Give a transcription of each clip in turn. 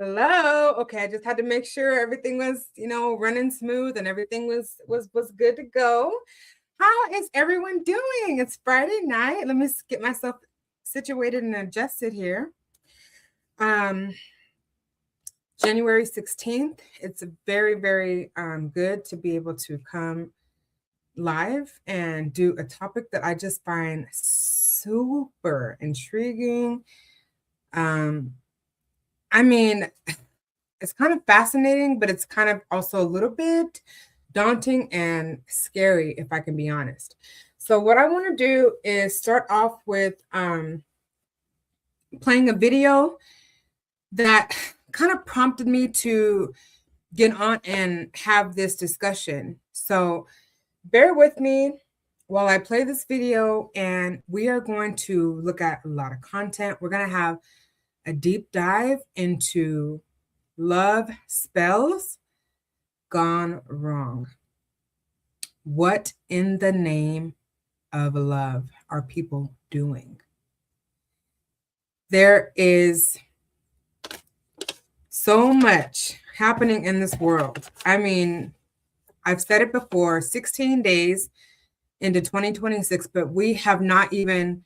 Hello. Okay, I just had to make sure everything was, running smooth and everything was good to go. How is everyone doing? It's Friday night. Let me get myself situated and adjusted here. Um, January 16th. It's very, very good to be able to come live and do a topic that I just find super intriguing. I mean, it's kind of fascinating, but it's kind of also a little bit daunting and scary, if I can be honest. So what I want to do is start off with playing a video that kind of prompted me to get on and have this discussion. So bear with me while I play this video, and we are going to look at a lot of content. We're going to have a deep dive into love spells gone wrong. What in the name of love are people doing? There is so much happening in this world. I mean, I've said it before, 16 days into 2026, but we have not even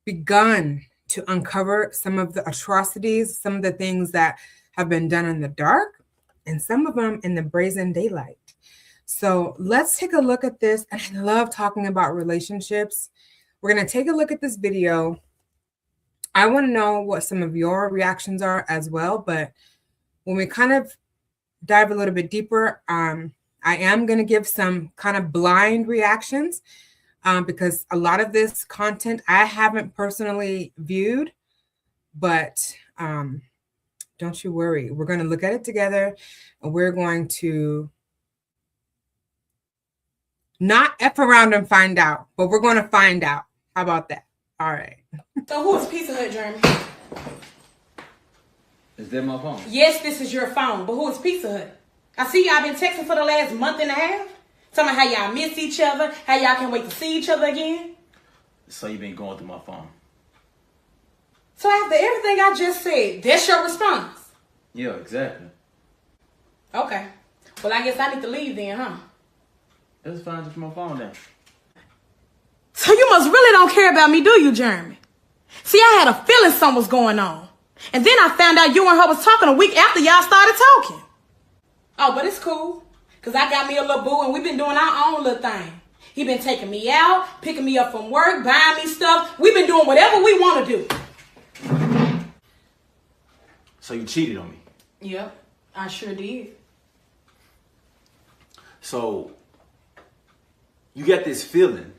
begun to uncover some of the atrocities, some of the things that have been done in the dark, and some of them in the brazen daylight. So let's take a look at this. And I love talking about relationships. We're going to take a look at this video. I want to know what some of your reactions are as well. But when we kind of dive a little bit deeper, I am going to give some kind of blind reactions because a lot of this content I haven't personally viewed. But don't you worry. We're going to look at it together, and we're going to not F around and find out, but we're going to find out. How about that? All right. So who is Pizza Hut, Jeremy? Is that my phone? Yes, this is your phone, but who is Pizza Hut? I see y'all been texting for the last month and a half. Talking about how y'all miss each other, how y'all can't wait to see each other again. So you been going through my phone? So after everything I just said, that's your response? Yeah, exactly. Okay. Well, I guess I need to leave then, huh? That's fine, just my phone then. So you must really don't care about me, do you, Jeremy? See, I had a feeling something was going on. And then I found out you and her was talking a week after y'all started talking. Oh, but it's cool. Because I got me a little boo and we've been doing our own little thing. He been taking me out, picking me up from work, buying me stuff. We've been doing whatever we want to do. So you cheated on me? Yep, I sure did. So you got this feeling,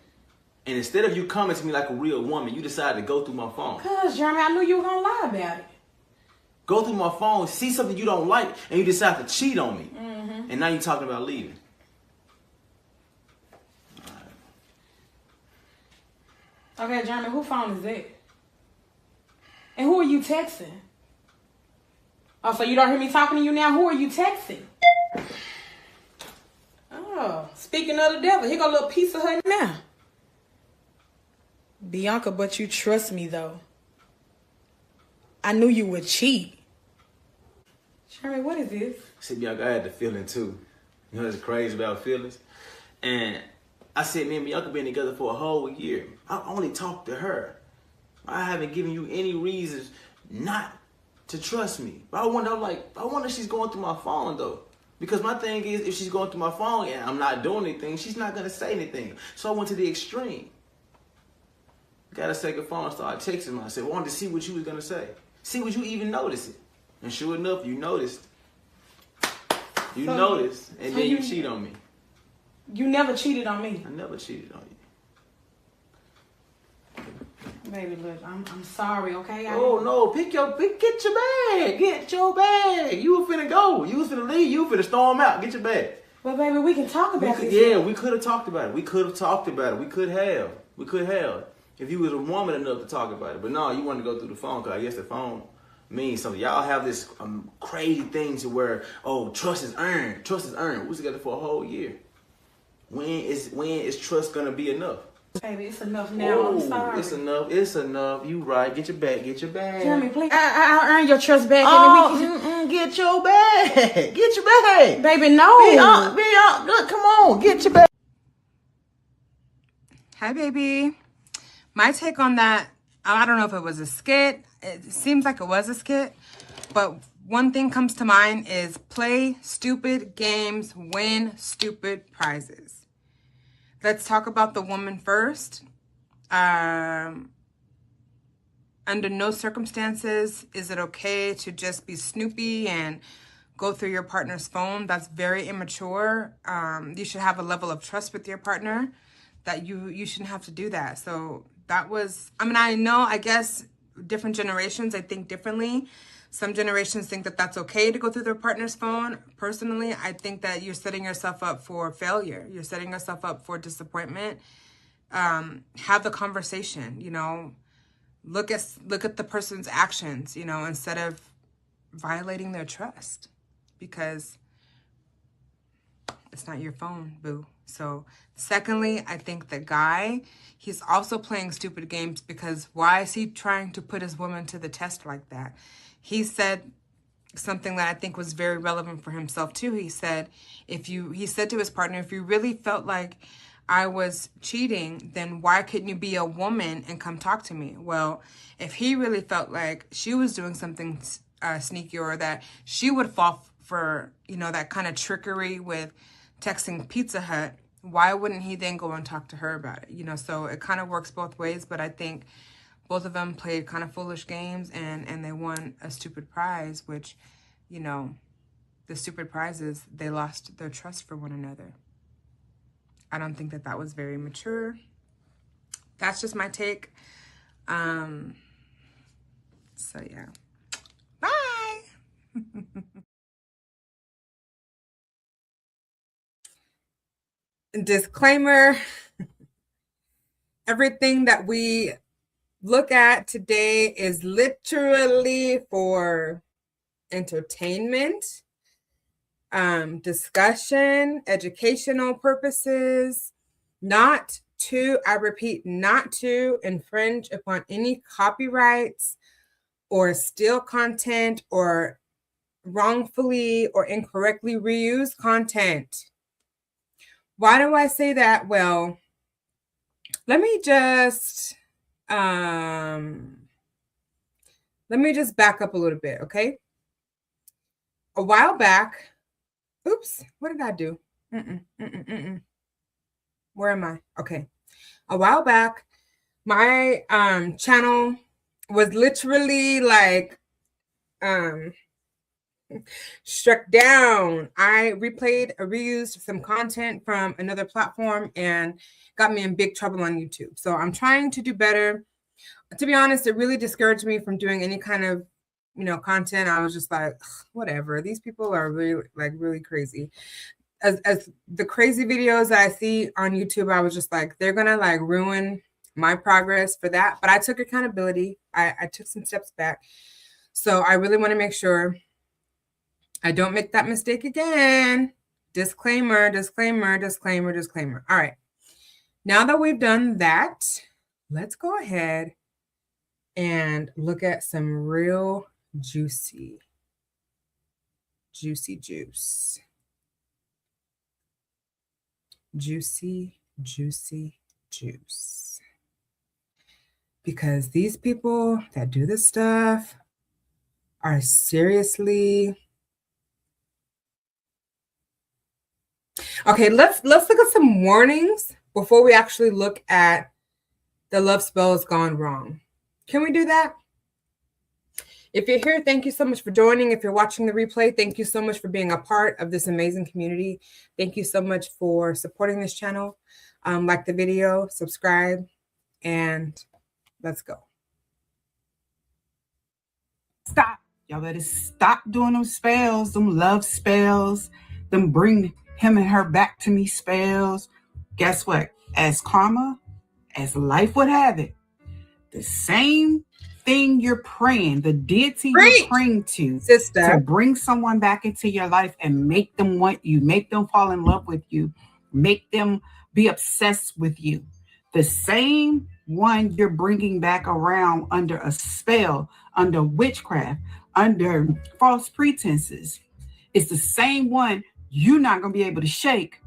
and instead of you coming to me like a real woman, you decided to go through my phone. Cause, Jeremy, I knew you were going to lie about it. Go through my phone, see something you don't like, and you decide to cheat on me. Mm-hmm. And now you're talking about leaving. Okay, Jeremy, whose phone is that? And who are you texting? Oh, so you don't hear me talking to you now? Who are you texting? Oh, speaking of the devil, here go a little piece of her now. Bianca, but you trust me, though. I knew you would cheat. Jeremy, what is this? See, Bianca, I had the feeling, too. You know what's crazy about feelings? And I said, me and Bianca been together for a whole year. I only talked to her. I haven't given you any reasons not to trust me. But I wonder if she's going through my phone, though. Because my thing is, if she's going through my phone and I'm not doing anything, she's not going to say anything. So I went to the extreme. Got a second phone and started texting her. I said, I wanted to see what you was going to say. See, would you even notice it? And sure enough, you noticed. You noticed, and then you cheat on me. You never cheated on me. I never cheated on you. Baby, look, I'm sorry, okay? Oh, no, get your bag. Get your bag. You were finna go. You was finna leave. You were finna storm out. Get your bag. Well, baby, we can talk about this. Yeah, we could have talked about it. We could have. If you was a woman enough to talk about it. But no, you wanted to go through the phone because I guess the phone means something. Y'all have this crazy thing to where, oh, trust is earned. Trust is earned. We was together for a whole year. When is trust going to be enough? Baby, it's enough now. I'm sorry. It's enough. It's enough. You right. Get your bag. Get your bag. Jeremy, please. I'll earn your trust back. Get your bag. Get your bag. Baby, no. Be on. Look, come on. Get your bag. Hi, baby. My take on that, I don't know if it was a skit. It seems like it was a skit. But one thing comes to mind is play stupid games, win stupid prizes. Let's talk about the woman first. Under no circumstances is it okay to just be snoopy and go through your partner's phone. That's very immature. You should have a level of trust with your partner that you shouldn't have to do that. So that was, I guess different generations, I think differently. Some generations think that that's okay to go through their partner's phone. Personally, I think that you're setting yourself up for failure. You're setting yourself up for disappointment. Have the conversation, look at the person's actions, instead of violating their trust, because it's not your phone, boo. So secondly, I think the guy, he's also playing stupid games, because why is he trying to put his woman to the test like that? He said something that I think was very relevant for himself too. He said, he said to his partner, if you really felt like I was cheating, then why couldn't you be a woman and come talk to me? Well, if he really felt like she was doing something sneaky, or that she would fall for, that kind of trickery with texting Pizza Hut, why wouldn't he then go and talk to her about it? So it kind of works both ways, but I think both of them played kind of foolish games, and they won a stupid prize, which, the stupid prize is they lost their trust for one another. I don't think that was very mature. That's just my take. So yeah. Bye. Disclaimer. Everything that we look at today is literally for entertainment, discussion, educational purposes, not to infringe upon any copyrights or steal content or wrongfully or incorrectly reuse content. Why do I say that? Well, let me just back up a little bit, okay? A while back, oops, what did I do? Where am I? Okay. A while back, my channel was literally like struck down. I reused some content from another platform and got me in big trouble on YouTube. So I'm trying to do better. To be honest, it really discouraged me from doing any kind of, content. I was just like, whatever. These people are really crazy. As the crazy videos that I see on YouTube, I was just like, they're gonna ruin my progress for that. But I took accountability. I took some steps back. So I really want to make sure I don't make that mistake again. Disclaimer, disclaimer, disclaimer, disclaimer. All right. Now that we've done that, let's go ahead and look at some real juicy juice. Juicy juice. Because these people that do this stuff are seriously... Okay, let's look at some warnings before we actually look at the love spells gone wrong. Can we do that? If you're here, thank you so much for joining. If you're watching the replay, thank you so much for being a part of this amazing community. Thank you so much for supporting this channel. Like the video, subscribe, and let's go. Stop. Y'all better stop doing them spells, them love spells, them bring him and her back to me spells. Guess what? As karma, as life would have it, the same thing you're praying, the deity you're praying to, sister, to bring someone back into your life and make them want you, make them fall in love with you, make them be obsessed with you. The same one you're bringing back around under a spell, under witchcraft, under false pretenses, is the same one you're not going to be able to shake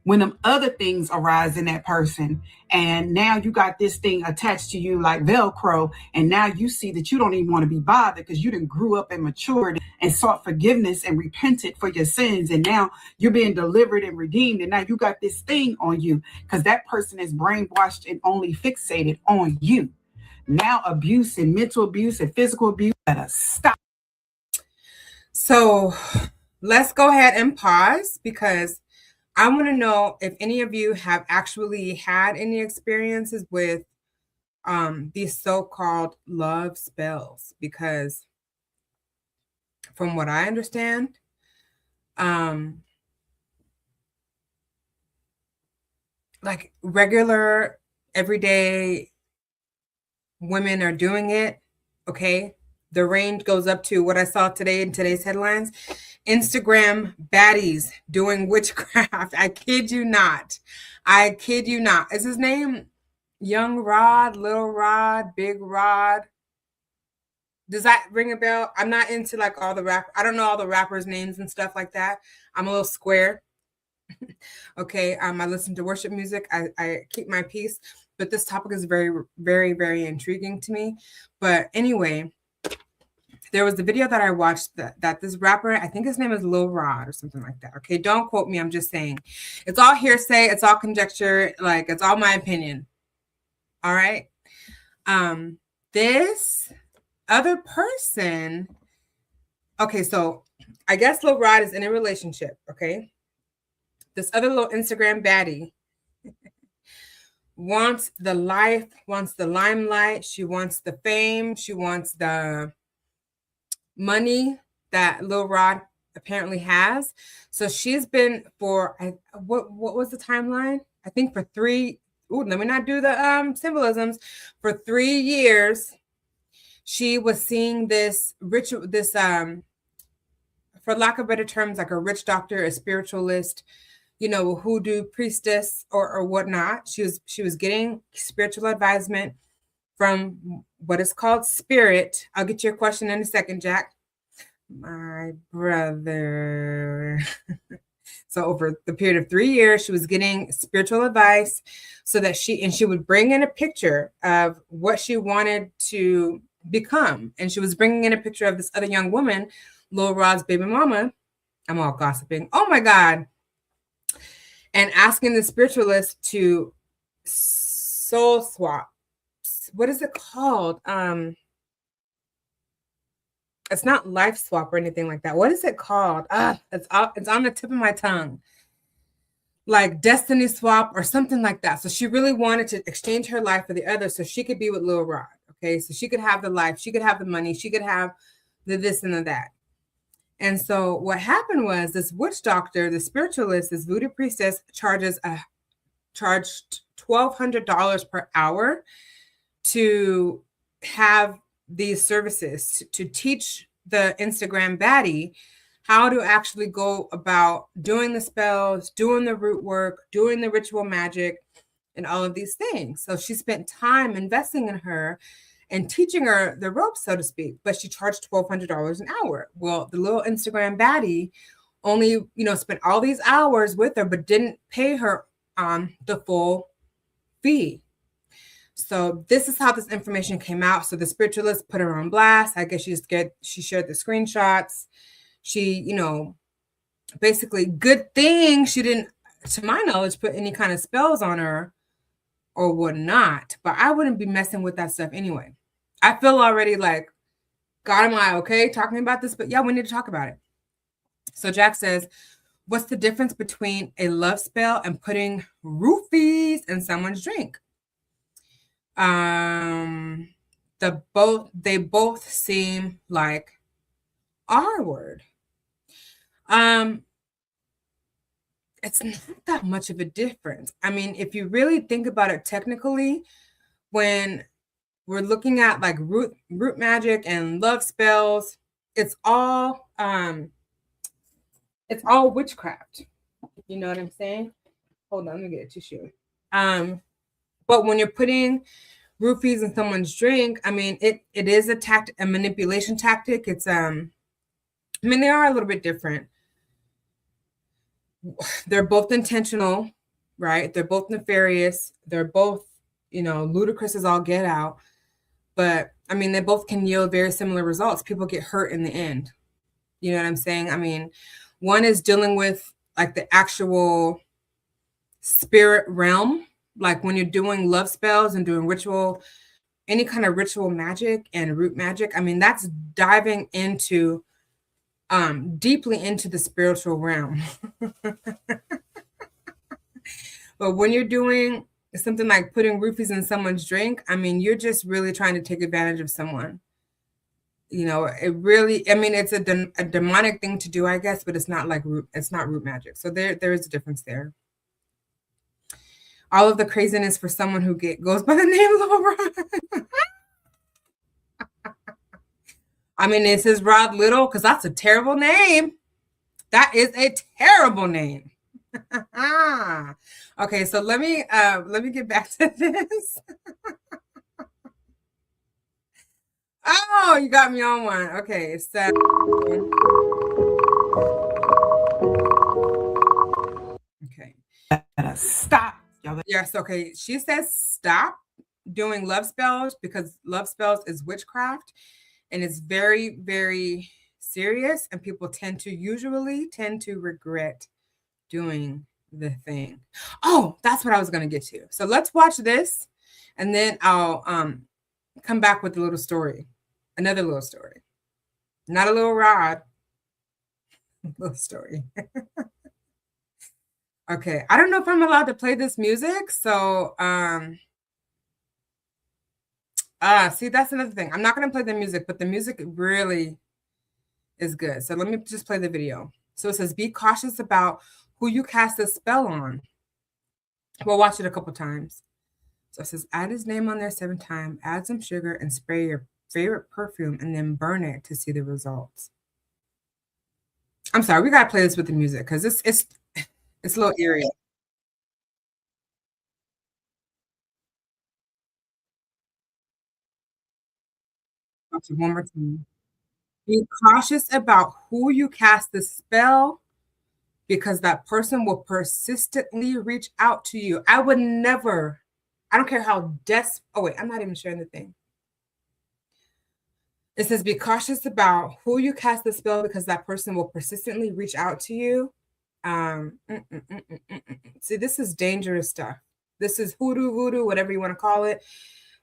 when them other things arise in that person. And now you got this thing attached to you like Velcro. And now you see that you don't even want to be bothered because you done grew up and matured and sought forgiveness and repented for your sins. And now you're being delivered and redeemed. And now you got this thing on you because that person is brainwashed and only fixated on you. Now abuse and mental abuse and physical abuse gotta stop. So let's go ahead and pause because I want to know if any of you have actually had any experiences with these so-called love spells, because from what I understand, like regular everyday women are doing it. Okay. The range goes up to what I saw today in today's headlines. Instagram baddies doing witchcraft. I kid you not. I kid you not. Is his name Young Rod, Little Rod, Big Rod? Does that ring a bell? I'm not into like all the rap. I don't know all the rappers' names and stuff like that. I'm a little square. Okay. I listen to worship music. I keep my peace. But this topic is very, very, very intriguing to me. But anyway, there was the video that I watched that this rapper, I think his name is Lil Rod or something like that. Okay, don't quote me. I'm just saying. It's all hearsay. It's all conjecture. Like, it's all my opinion. All right. This other person. Okay, so I guess Lil Rod is in a relationship. Okay. This other little Instagram baddie wants the life, wants the limelight. She wants the fame. She wants the money that Lil Rod apparently has. So she's been for what was the timeline? I think for 3. Let me not do the symbolisms. For 3 years, she was seeing this ritual, this for lack of better terms, like a witch doctor, a spiritualist, hoodoo priestess or whatnot. She was getting spiritual advisement from what is called spirit. I'll get your question in a second, Jack. My brother. So over the period of 3 years, she was getting spiritual advice so that she would bring in a picture of what she wanted to become. And she was bringing in a picture of this other young woman, Lil Rod's baby mama. I'm all gossiping. Oh my God. And asking the spiritualist to soul swap. What is it called? It's not life swap or anything like that. What is it called? It's on the tip of my tongue. Like destiny swap or something like that. So she really wanted to exchange her life for the other so she could be with Lil Rod. Okay, so she could have the life, she could have the money, she could have the this and the that. And so what happened was this witch doctor, the spiritualist, this voodoo priestess charged $1,200 per hour to have these services to teach the Instagram baddie how to actually go about doing the spells, doing the root work, doing the ritual magic, and all of these things. So she spent time investing in her and teaching her the ropes, so to speak, but she charged $1,200 an hour. Well, the little Instagram baddie only, spent all these hours with her, but didn't pay her the full fee. So this is how this information came out. So the spiritualist put her on blast. I guess she shared the screenshots. She, basically good thing she didn't, to my knowledge, put any kind of spells on her or whatnot. But I wouldn't be messing with that stuff anyway. I feel already like, God, am I okay talking about this? But yeah, we need to talk about it. So Jack says, what's the difference between a love spell and putting roofies in someone's drink? They both seem like R word. It's not that much of a difference. I mean, if you really think about it technically, when we're looking at like root magic and love spells, it's all witchcraft. You know what I'm saying? Hold on, let me get a tissue. But when you're putting roofies in someone's drink, I mean, it is a manipulation tactic. It's I mean, they are a little bit different. They're both intentional, right? They're both nefarious. They're both, ludicrous as all get out. But I mean, they both can yield very similar results. People get hurt in the end. You know what I'm saying? I mean, one is dealing with like the actual spirit realm, like when you're doing love spells and doing ritual, any kind of ritual magic and root magic. I mean, that's diving into deeply into the spiritual realm. But when you're doing something like putting roofies in someone's drink, I mean, you're just really trying to take advantage of someone. It really, I mean, it's a demonic thing to do, I guess, but it's not like it's not root magic. So there is a difference there. All of the craziness for someone who goes by the name Laura. I mean, it says Rod Little because that's a terrible name. That is a terrible name. Okay, so let me get back to this. Oh, you got me on one. Okay, so okay. Stop. Yes, okay. She says stop doing love spells because love spells is witchcraft and it's very, very serious, and people usually tend to regret doing the thing. Oh, that's what I was going to get to. So let's watch this and then I'll come back with a little story. Another little story. Not a little rod. Little story. Okay. I don't know if I'm allowed to play this music. So see, that's another thing. I'm not going to play the music, but the music really is good. So let me just play the video. So it says, be cautious about who you cast a spell on. We'll watch it a couple times. So it says, add his name on there 7 times, add some sugar and spray your favorite perfume and then burn it to see the results. I'm sorry, we got to play this with the music because it's a little eerie. One more time. Be cautious about who you cast the spell because that person will persistently reach out to you. I would never, I don't care how oh wait, I'm not even sharing the thing. It says, be cautious about who you cast the spell because that person will persistently reach out to you. See, this is dangerous stuff. This is hoodoo, voodoo, whatever you want to call it.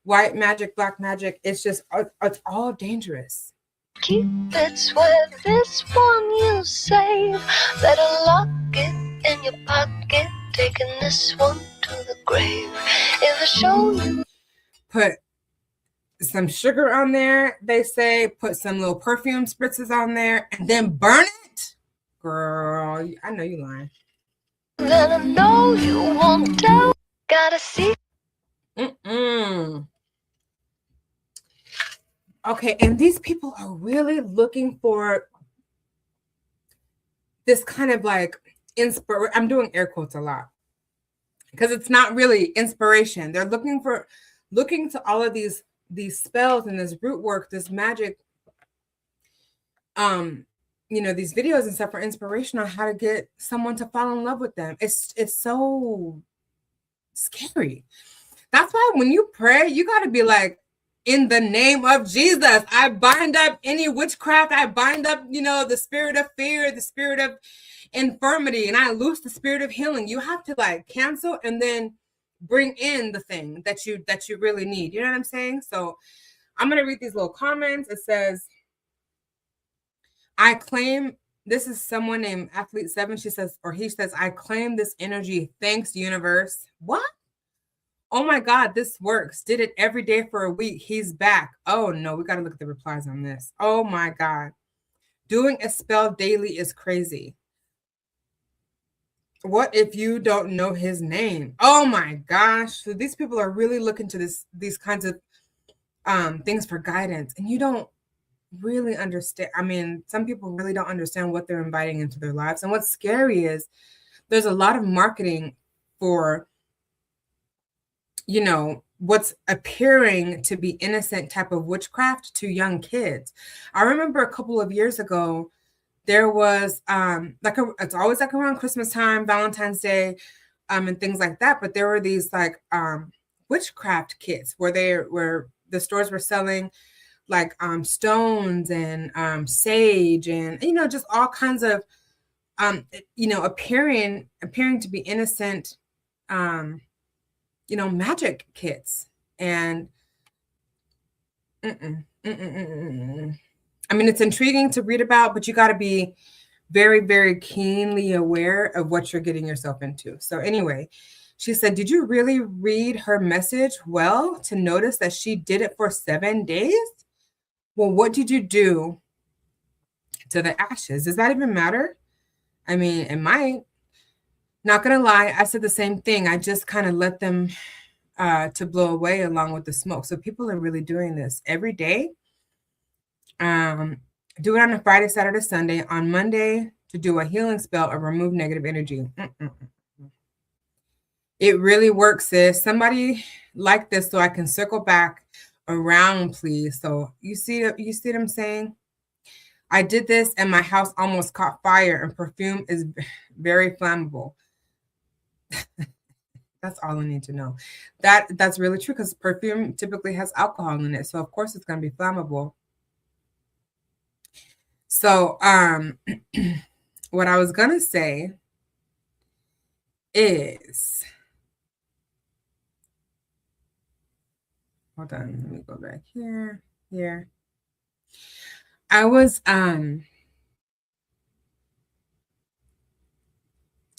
White magic, black magic. It's just, it's all dangerous. Keep it sweat, this one you save. Better lock it in your pocket, taking this one to the grave. If I show you. Put some sugar on there, they say. Put some little perfume spritzes on there, and then burn it. Girl, I know you lying. Then I know you won't tell. Gotta see. Okay, and these people are really looking for this kind of like I'm doing air quotes a lot because it's not really inspiration. They're looking to all of these spells and this root work, this magic, these videos and stuff for inspiration on how to get someone to fall in love with them. It's so scary. That's why when you pray, you got to be like, in the name of Jesus, I bind up any witchcraft. I bind up, the spirit of fear, the spirit of infirmity, and I loose the spirit of healing. You have to like cancel and then bring in the thing that you really need. You know what I'm saying? So I'm going to read these little comments. It says, I claim, this is someone named Athlete 7. She says, or he says, I claim this energy. Thanks, universe. What? Oh my God, this works. Did it every day for a week. He's back. Oh no, we got to look at the replies on this. Oh my God. Doing a spell daily is crazy. What if you don't know his name? Oh my gosh. So these people are really looking to these kinds of things for guidance, and you don't really understand. I mean, some people really don't understand what they're inviting into their lives. And what's scary is there's a lot of marketing for what's appearing to be innocent type of witchcraft to young kids. I remember a couple of years ago, there was it's always like around Christmas time, Valentine's Day, and things like that. But there were these like witchcraft kits where the stores were selling like stones and sage and just all kinds of appearing to be innocent magic kits. And I mean, it's intriguing to read about, but you got to be very, very keenly aware of what you're getting yourself into. So anyway, she said, did you really read her message well to notice that she did it for 7 days? Well, what did you do to the ashes? Does that even matter? I mean, it might. Not going to lie, I said the same thing. I just kind of let them to blow away along with the smoke. So people are really doing this every day. Do it on a Friday, Saturday, Sunday. On Monday, to do a healing spell or remove negative energy. It really works, sis. Somebody like this, so I can circle back around, please. So you see what I'm saying? I did this and my house almost caught fire, and perfume is very flammable. That's all I need to know. That's really true, because perfume typically has alcohol in it. So of course it's going to be flammable. So what I was going to say is, hold on, let me go back here. I was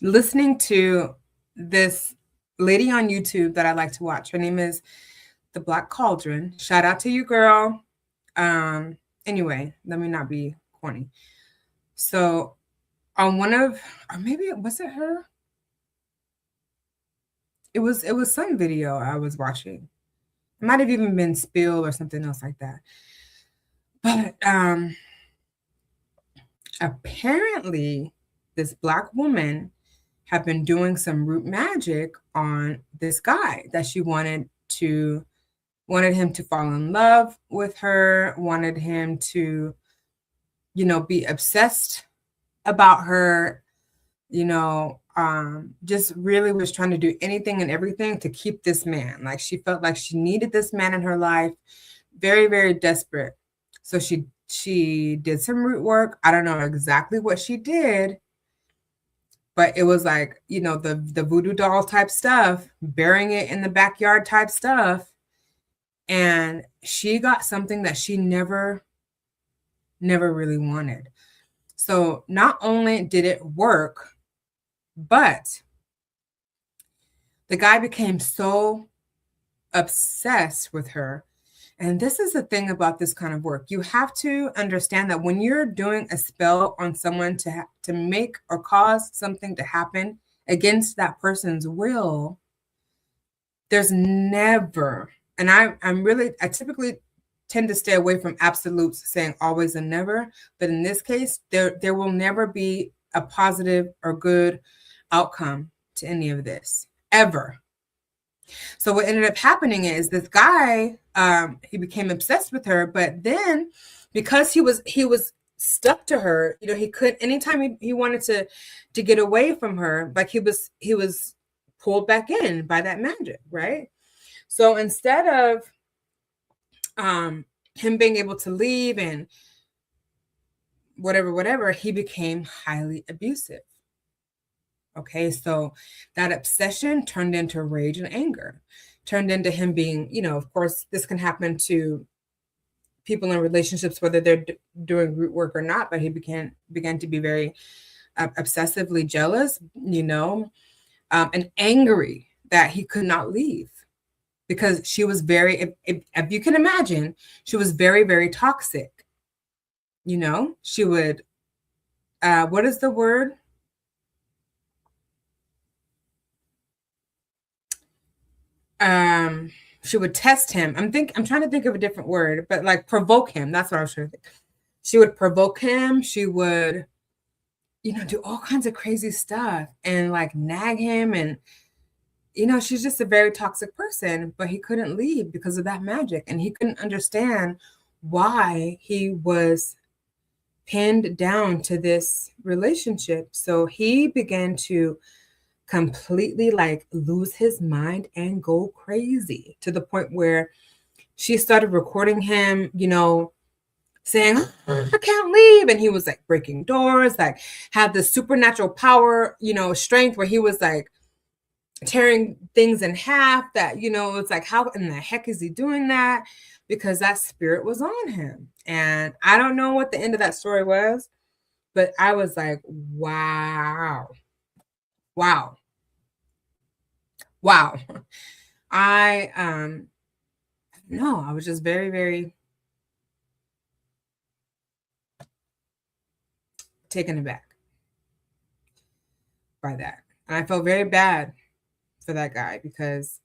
listening to this lady on YouTube that I like to watch. Her name is The Black Cauldron. Shout out to you, girl. Anyway, let me not be corny. So on one of, or maybe was it her? It was some video I was watching. It might have even been Spill or something else like that. But apparently this Black woman had been doing some root magic on this guy that she wanted him to fall in love with her, wanted him to, be obsessed about her, just really was trying to do anything and everything to keep this man. Like, she felt like she needed this man in her life, very, very desperate. So she did some root work. I don't know exactly what she did, but it was like, the voodoo doll type stuff, burying it in the backyard type stuff. And she got something that she never really wanted. So not only did it work, but the guy became so obsessed with her. And this is the thing about this kind of work. You have to understand that when you're doing a spell on someone to make or cause something to happen against that person's will, there's never, and I typically tend to stay away from absolutes, saying always and never. But in this case, there will never be a positive or good outcome to any of this, ever. So what ended up happening is this guy, he became obsessed with her, but then because he was stuck to her, he could, anytime he wanted to get away from her, like he was pulled back in by that magic, right? So instead of him being able to leave and whatever, he became highly abusive. Okay, so that obsession turned into rage and anger, turned into him being, of course, this can happen to people in relationships, whether they're doing root work or not, but he began to be very obsessively jealous, and angry that he could not leave, because she was very, if you can imagine, she was very, very toxic. She would, what is the word? She would test him. I'm trying to think of a different word, but like provoke him. That's what I was trying to think. She would provoke him. She would, do all kinds of crazy stuff and like nag him. And you know, she's just a very toxic person, but he couldn't leave because of that magic. And he couldn't understand why he was pinned down to this relationship. So he began to completely like lose his mind and go crazy to the point where she started recording him, you know, saying, I can't leave. And he was like breaking doors, like had this supernatural power, you know, strength where he was like tearing things in half that, you know, it's like, how in the heck is he doing that? Because that spirit was on him. And I don't know what the end of that story was, but I was like, wow, wow, wow. No, I was just very, very taken aback by that. And I felt very bad for that guy because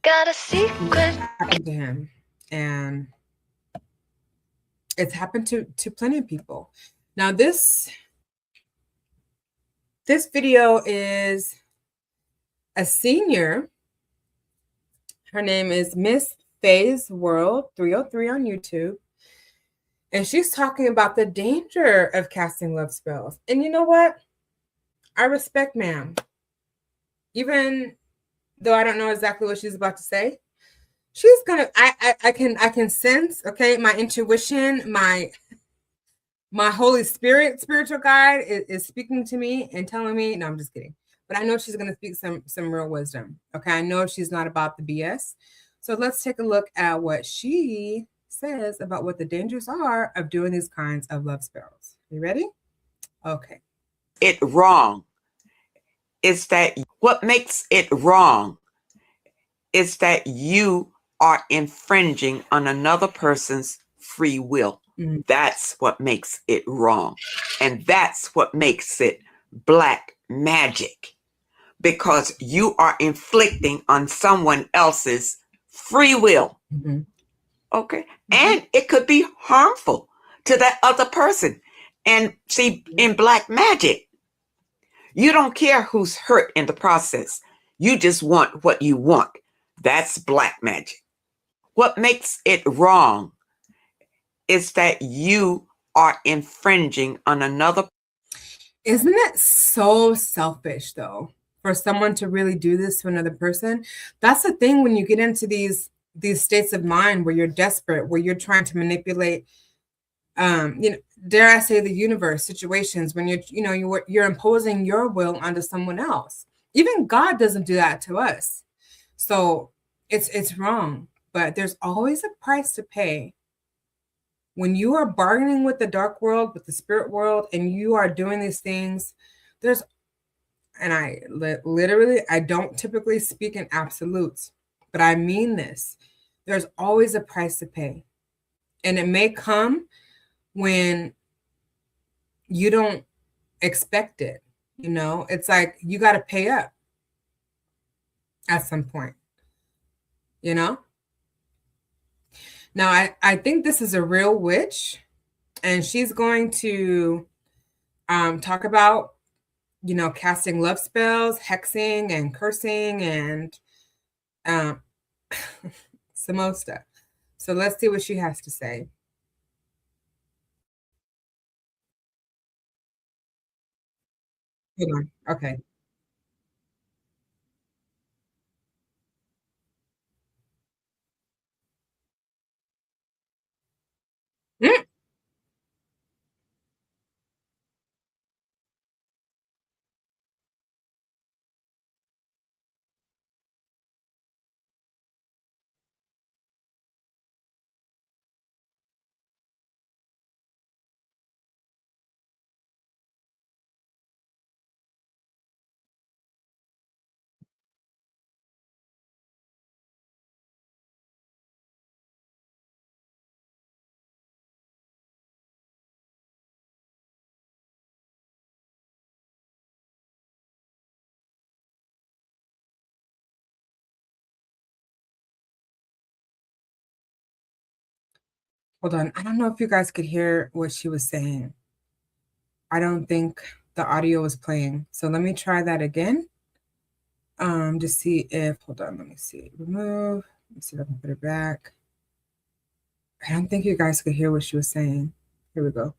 Got a secret. happened to him. And it's happened to plenty of people. Now this video is a senior. Her name is Miss Faye's World 303 on YouTube. And she's talking about the danger of casting love spells. And you know what? I respect ma'am. Even though I don't know exactly what she's about to say, she's gonna I can sense, okay, my intuition, my Holy Spirit, spiritual guide is speaking to me and telling me, no, I'm just kidding. But I know she's going to speak some real wisdom. Okay. I know she's not about the BS. So let's take a look at what she says about what the dangers are of doing these kinds of love spells. You ready? Okay. It wrong is that what makes it wrong is that you are infringing on another person's free will. Mm-hmm. That's what makes it wrong. And that's what makes it black magic, because you are inflicting on someone else's free will. Mm-hmm. Okay. Mm-hmm. And it could be harmful to that other person. And see, in black magic, you don't care who's hurt in the process. You just want what you want. That's black magic. What makes it wrong is that you are infringing on another. Isn't it so selfish, though, for someone to really do this to another person? That's the thing when you get into these states of mind where you're desperate, where you're trying to manipulate, you know, dare I say, the universe, situations when you're imposing your will onto someone else. Even God doesn't do that to us. So it's wrong, but there's always a price to pay. When you are bargaining with the dark world, with the spirit world, and you are doing these things, literally, I don't typically speak in absolutes, but I mean this. There's always a price to pay. And it may come when you don't expect it. You know, it's like you got to pay up at some point, you know? Now, I think this is a real witch, and she's going to talk about, you know, casting love spells, hexing and cursing and some more stuff. So let's see what she has to say. Hold on. Okay. Mm. Hold on. I don't know if you guys could hear what she was saying. I don't think the audio was playing. So let me try that again. To see if, hold on, let me see. Remove. Let me see if I can put it back. I don't think you guys could hear what she was saying. Here we go.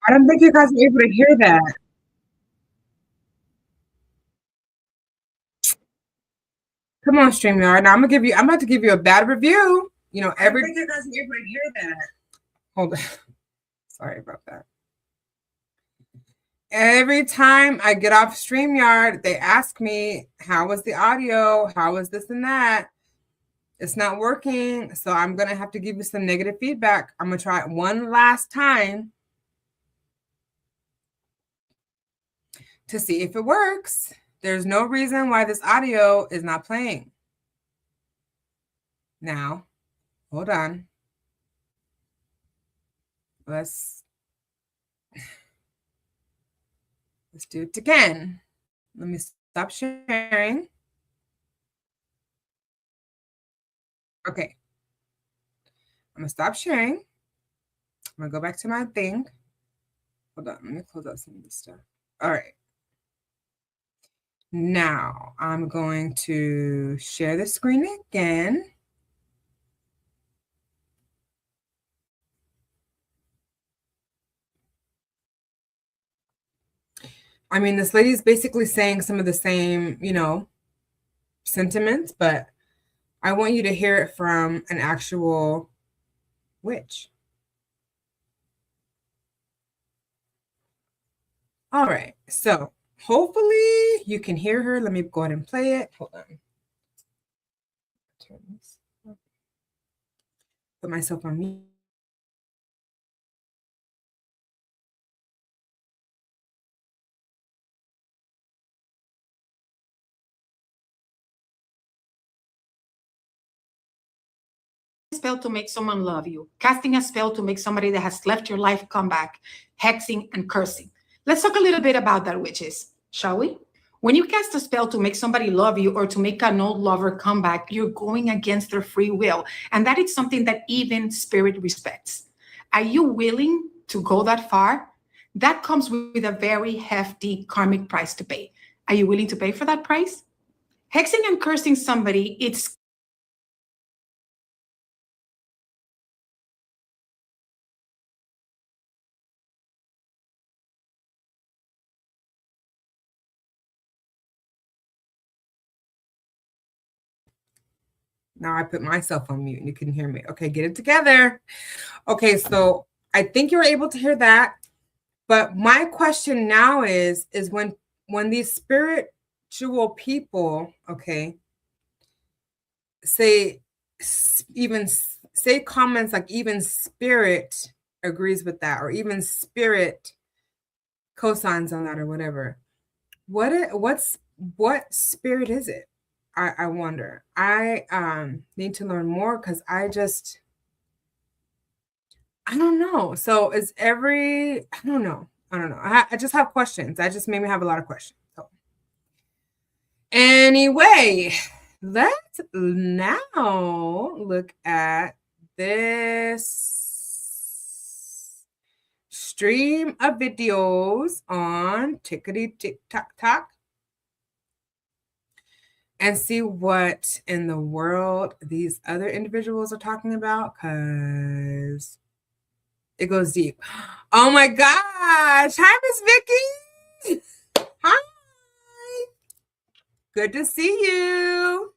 I don't think you guys were able to hear that. Come on, StreamYard. Now I'm about to give you a bad review. You know, I don't think you guys were able to hear that. Hold on. Sorry about that. Every time I get off StreamYard, they ask me, how was the audio? How was this and that? It's not working. So I'm going to have to give you some negative feedback. I'm going to try it one last time to see if it works. There's no reason why this audio is not playing. Now, hold on. Let's do it again. Let me stop sharing. Okay. I'm going to stop sharing. I'm going to go back to my thing. Hold on. Let me close out some of this stuff. All right. Now, I'm going to share the screen again. I mean, this lady's basically saying some of the same, you know, sentiments, but I want you to hear it from an actual witch. All right, so hopefully you can hear her. Let me go ahead and play it. Hold on. Turn this up. Put myself on mute. Spell to make someone love you, casting a spell to make somebody that has left your life come back, hexing and cursing. Let's talk a little bit about that, witches, shall we? When you cast a spell to make somebody love you or to make an old lover come back, you're going against their free will. And that is something that even spirit respects. Are you willing to go that far? That comes with a very hefty karmic price to pay. Are you willing to pay for that price? Hexing and cursing somebody, it's Now I put myself on mute and you can hear me. Okay, get it together. Okay, so I think you're able to hear that. But my question now is when these spiritual people, okay, say comments like even spirit agrees with that, or even spirit cosigns on that, or whatever. What spirit is it? I wonder. I need to learn more because I don't know. So I don't know. I just have questions. I just made me have a lot of questions. So anyway, let's now look at this stream of videos on Tickety Tick Tock Tock and see what in the world these other individuals are talking about, because it goes deep. Oh my gosh. Hi, Miss Vicky. Hi. Good to see you.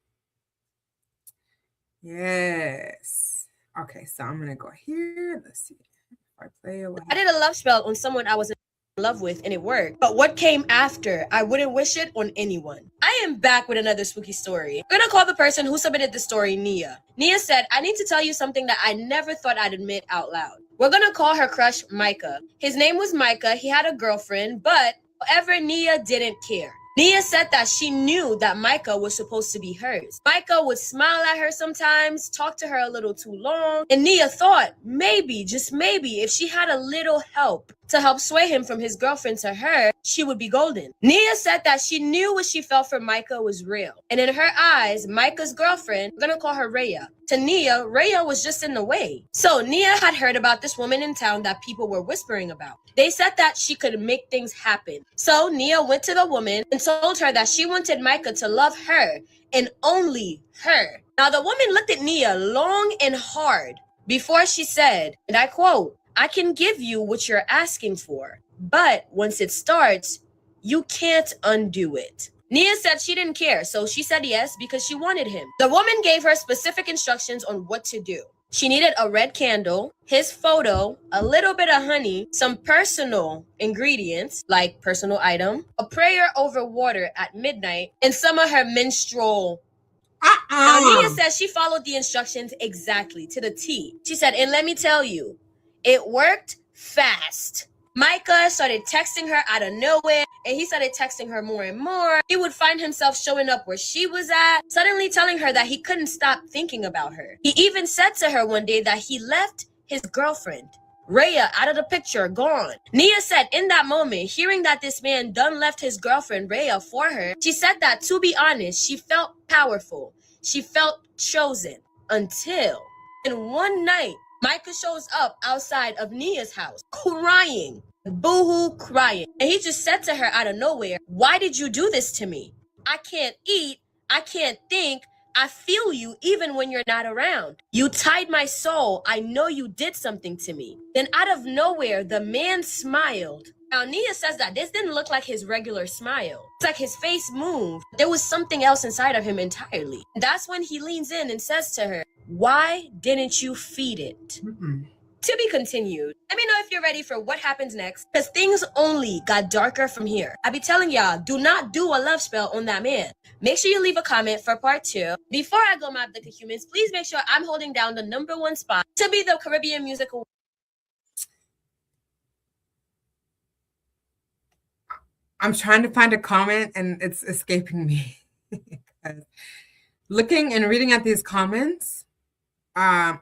Yes. Okay, so I'm going to go here. Let's see. If I play it. I did a love spell on someone I was in love with and it worked. But what came after, I wouldn't wish it on anyone. I am back with another spooky story. I'm gonna call the person who submitted the story Nia. Nia said, I need to tell you something that I never thought I'd admit out loud. We're gonna call her crush Micah. His name was Micah. He had a girlfriend, but however, Nia didn't care. Nia said that she knew that Micah was supposed to be hers. Micah would smile at her sometimes, talk to her a little too long, and Nia thought maybe, just maybe, if she had a little help to help sway him from his girlfriend to her, she would be golden. Nia said that she knew what she felt for Micah was real. And in her eyes, Micah's girlfriend, we're gonna call her Rhea. To Nia, Rhea was just in the way. So Nia had heard about this woman in town that people were whispering about. They said that she could make things happen. So Nia went to the woman and told her that she wanted Micah to love her and only her. Now the woman looked at Nia long and hard before she said, and I quote, "I can give you what you're asking for, but once it starts, you can't undo it." Nia said she didn't care, so she said yes because she wanted him. The woman gave her specific instructions on what to do. She needed a red candle, his photo, a little bit of honey, some personal ingredients, like personal item, a prayer over water at midnight, and some of her menstrual. Now, Nia says she followed the instructions exactly to the T. She said, and let me tell you, it worked fast. Micah started texting her out of nowhere, and he started texting her more and more. He would find himself showing up where she was at, suddenly telling her that he couldn't stop thinking about her. He even said to her one day that he left his girlfriend, Rhea, out of the picture, gone. Nia said in that moment, hearing that this man done left his girlfriend, Rhea, for her, she said that, to be honest, she felt powerful. She felt chosen until, and one night, Micah shows up outside of Nia's house, crying, boohoo crying. And he just said to her out of nowhere, "Why did you do this to me? I can't eat, I can't think, I feel you even when you're not around. You tied my soul, I know you did something to me." Then out of nowhere, the man smiled. Now, Nia says that this didn't look like his regular smile. It's like his face moved. There was something else inside of him entirely. That's when he leans in and says to her, "Why didn't you feed it?" To be continued. Let me know if you're ready for what happens next, because things only got darker from here. I be telling y'all, do not do a love spell on that man. Make sure you leave a comment for part 2. Before I go, my Abdicka humans, please make sure I'm holding down the #1 spot to be the Caribbean Music Award. I'm trying to find a comment and it's escaping me. Looking and reading at these comments, I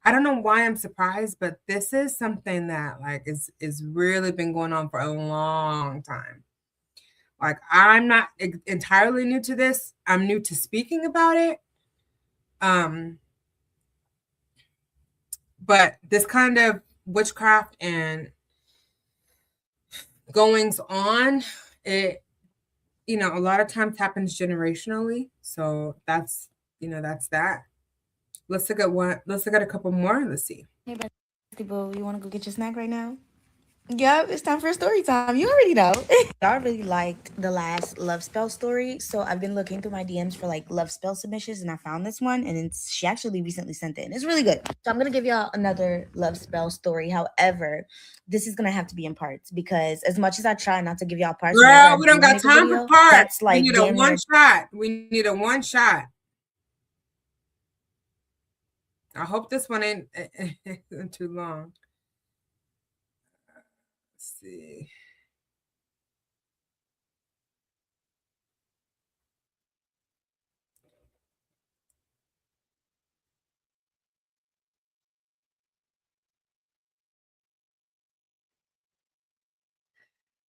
don't know why I'm surprised, but this is something that like is really been going on for a long time. Like, I'm not entirely new to this. I'm new to speaking about it. But this kind of witchcraft and goings on, it, a lot of times happens generationally. So that's that. Let's look at a couple more. Let's see. Hey, people, you want to go get your snack right now? Yep, it's time for story time. You already know. I really liked the last love spell story, so I've been looking through my DMs for like love spell submissions, and I found this one, and she actually recently sent it, and it's really good. So I'm gonna give y'all another love spell story. However, this is gonna have to be in parts because as much as I try not to give y'all parts, girl, we don't got time for parts. That's like we need a one shot. We need a one shot. I hope this one ain't too long. Let's see.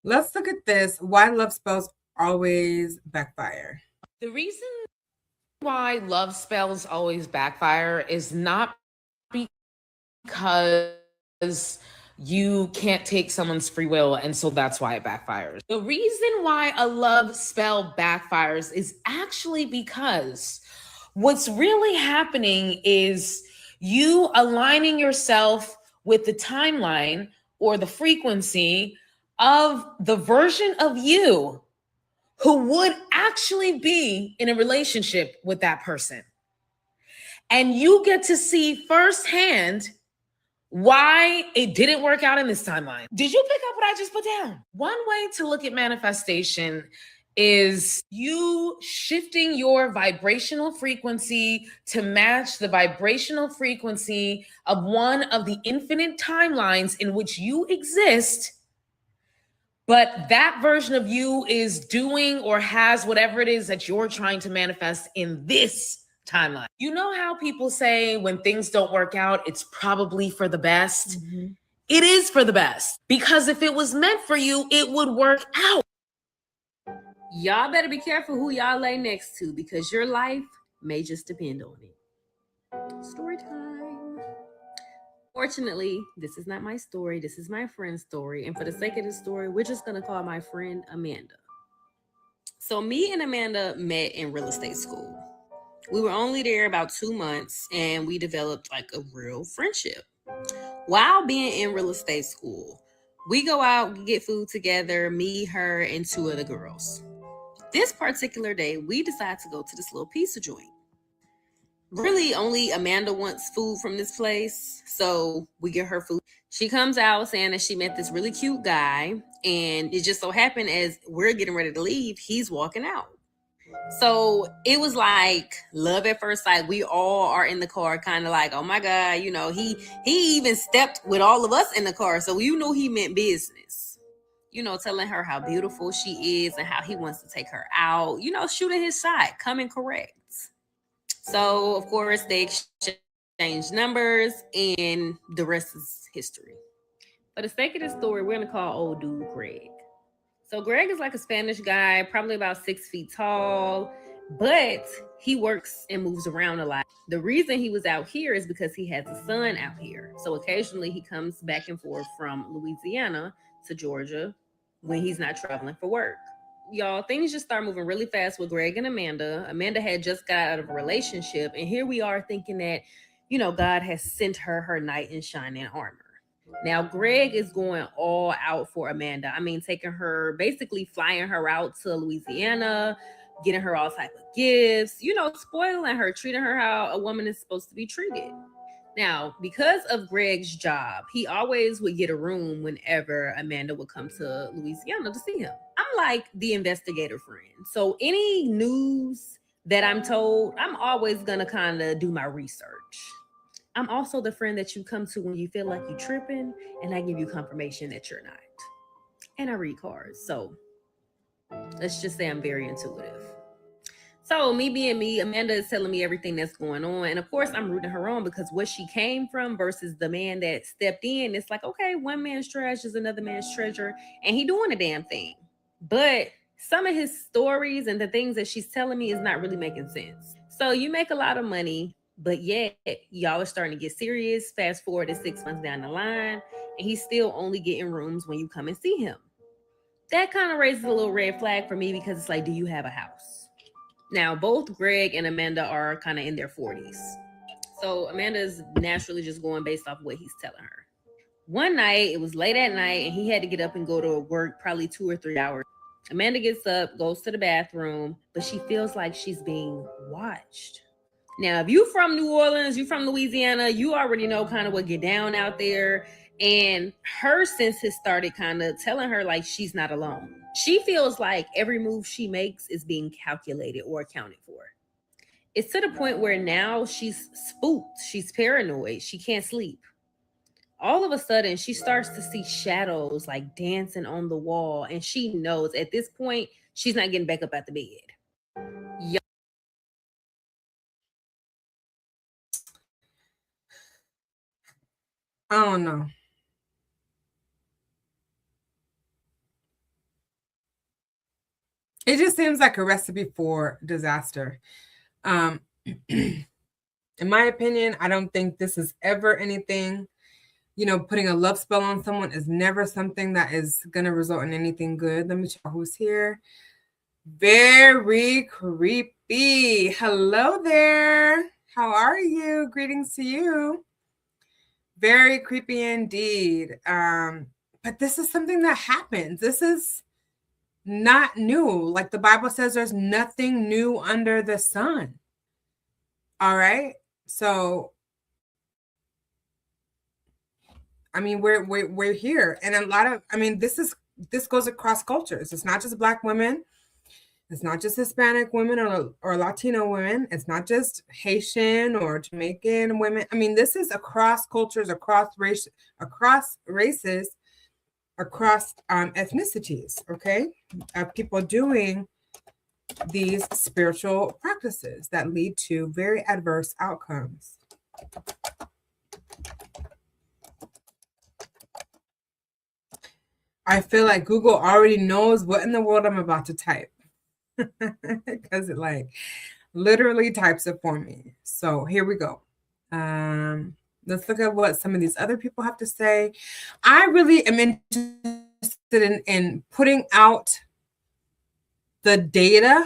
Let's look at this. Why love spells always backfire. The reason why love spells always backfire is not because you can't take someone's free will, and so that's why it backfires. The reason why a love spell backfires is actually because what's really happening is you aligning yourself with the timeline or the frequency of the version of you who would actually be in a relationship with that person. And you get to see firsthand why it didn't work out in this timeline. Did you pick up what I just put down? One way to look at manifestation is you shifting your vibrational frequency to match the vibrational frequency of one of the infinite timelines in which you exist. But that version of you is doing or has whatever it is that you're trying to manifest in this timeline. You know how people say when things don't work out, it's probably for the best? Mm-hmm. It is for the best, because if it was meant for you, it would work out. Y'all better be careful who y'all lay next to, because your life may just depend on it. Story time. Fortunately, this is not my story. This is my friend's story. And for the sake of the story, we're just going to call my friend Amanda. So me and Amanda met in real estate school. We were only there about 2 months, and we developed like a real friendship. While being in real estate school, we go out, get food together, me, her, and 2 other girls. This particular day, we decide to go to this little pizza joint. Really, only Amanda wants food from this place, so we get her food. She comes out saying that she met this really cute guy, and it just so happened as we're getting ready to leave, he's walking out. So it was like love at first sight. We all are in the car kind of like, oh my God, you know, he even stepped with all of us in the car, so you know he meant business. You know, telling her how beautiful she is and how he wants to take her out, you know, shooting his shot, coming correct. So, of course, they exchanged numbers, and the rest is history. For the sake of this story, we're going to call old dude Greg. So, Greg is like a Spanish guy, probably about 6 feet tall, but he works and moves around a lot. The reason he was out here is because he has a son out here. So, occasionally he comes back and forth from Louisiana to Georgia when he's not traveling for work. Y'all, things just start moving really fast with Greg and Amanda. Amanda had just got out of a relationship, and here we are thinking that, you know, God has sent her knight in shining armor. Now, Greg is going all out for Amanda. I mean, taking her, basically flying her out to Louisiana, getting her all type of gifts, you know, spoiling her, treating her how a woman is supposed to be treated. Now, because of Greg's job, he always would get a room whenever Amanda would come to Louisiana to see him. I'm like the investigator friend. So any news that I'm told, I'm always going to kind of do my research. I'm also the friend that you come to when you feel like you're tripping, and I give you confirmation that you're not. And I read cards. So let's just say I'm very intuitive. So me being me, Amanda is telling me everything that's going on. And of course, I'm rooting her on, because what she came from versus the man that stepped in, it's like, okay, one man's trash is another man's treasure, and he doing a damn thing. But some of his stories and the things that she's telling me is not really making sense. So you make a lot of money, but yet y'all are starting to get serious. Fast forward to 6 months down the line, and he's still only getting rooms when you come and see him. That kind of raises a little red flag for me, because it's like, do you have a house? Now, both Greg and Amanda are kind of in their 40s. So Amanda's naturally just going based off what he's telling her. One night, it was late at night, and he had to get up and go to work probably 2 or 3 hours. Amanda gets up, goes to the bathroom, but she feels like she's being watched. Now, if you from New Orleans, you from Louisiana, you already know kind of what get down out there. And her senses started kind of telling her like she's not alone. She feels like every move she makes is being calculated or accounted for. It's to the point where now she's spooked. She's paranoid. She can't sleep. All of a sudden, she starts to see shadows like dancing on the wall. And she knows at this point, she's not getting back up out the bed. I don't know. It just seems like a recipe for disaster. In my opinion, I don't think this is ever anything. You know, putting a love spell on someone is never something that is going to result in anything good. Let me check who's here. Very creepy. Hello there. How are you? Greetings to you. Very creepy indeed. But this is something that happens. This is not new. Like the Bible says, there's nothing new under the sun. All right. So, I mean, we're here, and a lot of, I mean, this goes across cultures. It's not just Black women. It's not just Hispanic women or Latino women. It's not just Haitian or Jamaican women. I mean, this is across cultures, across races, across ethnicities, okay? People doing these spiritual practices that lead to very adverse outcomes. I feel like Google already knows what in the world I'm about to type because it like literally types it for me. So here we go. Let's look at what some of these other people have to say. I really am interested in putting out the data,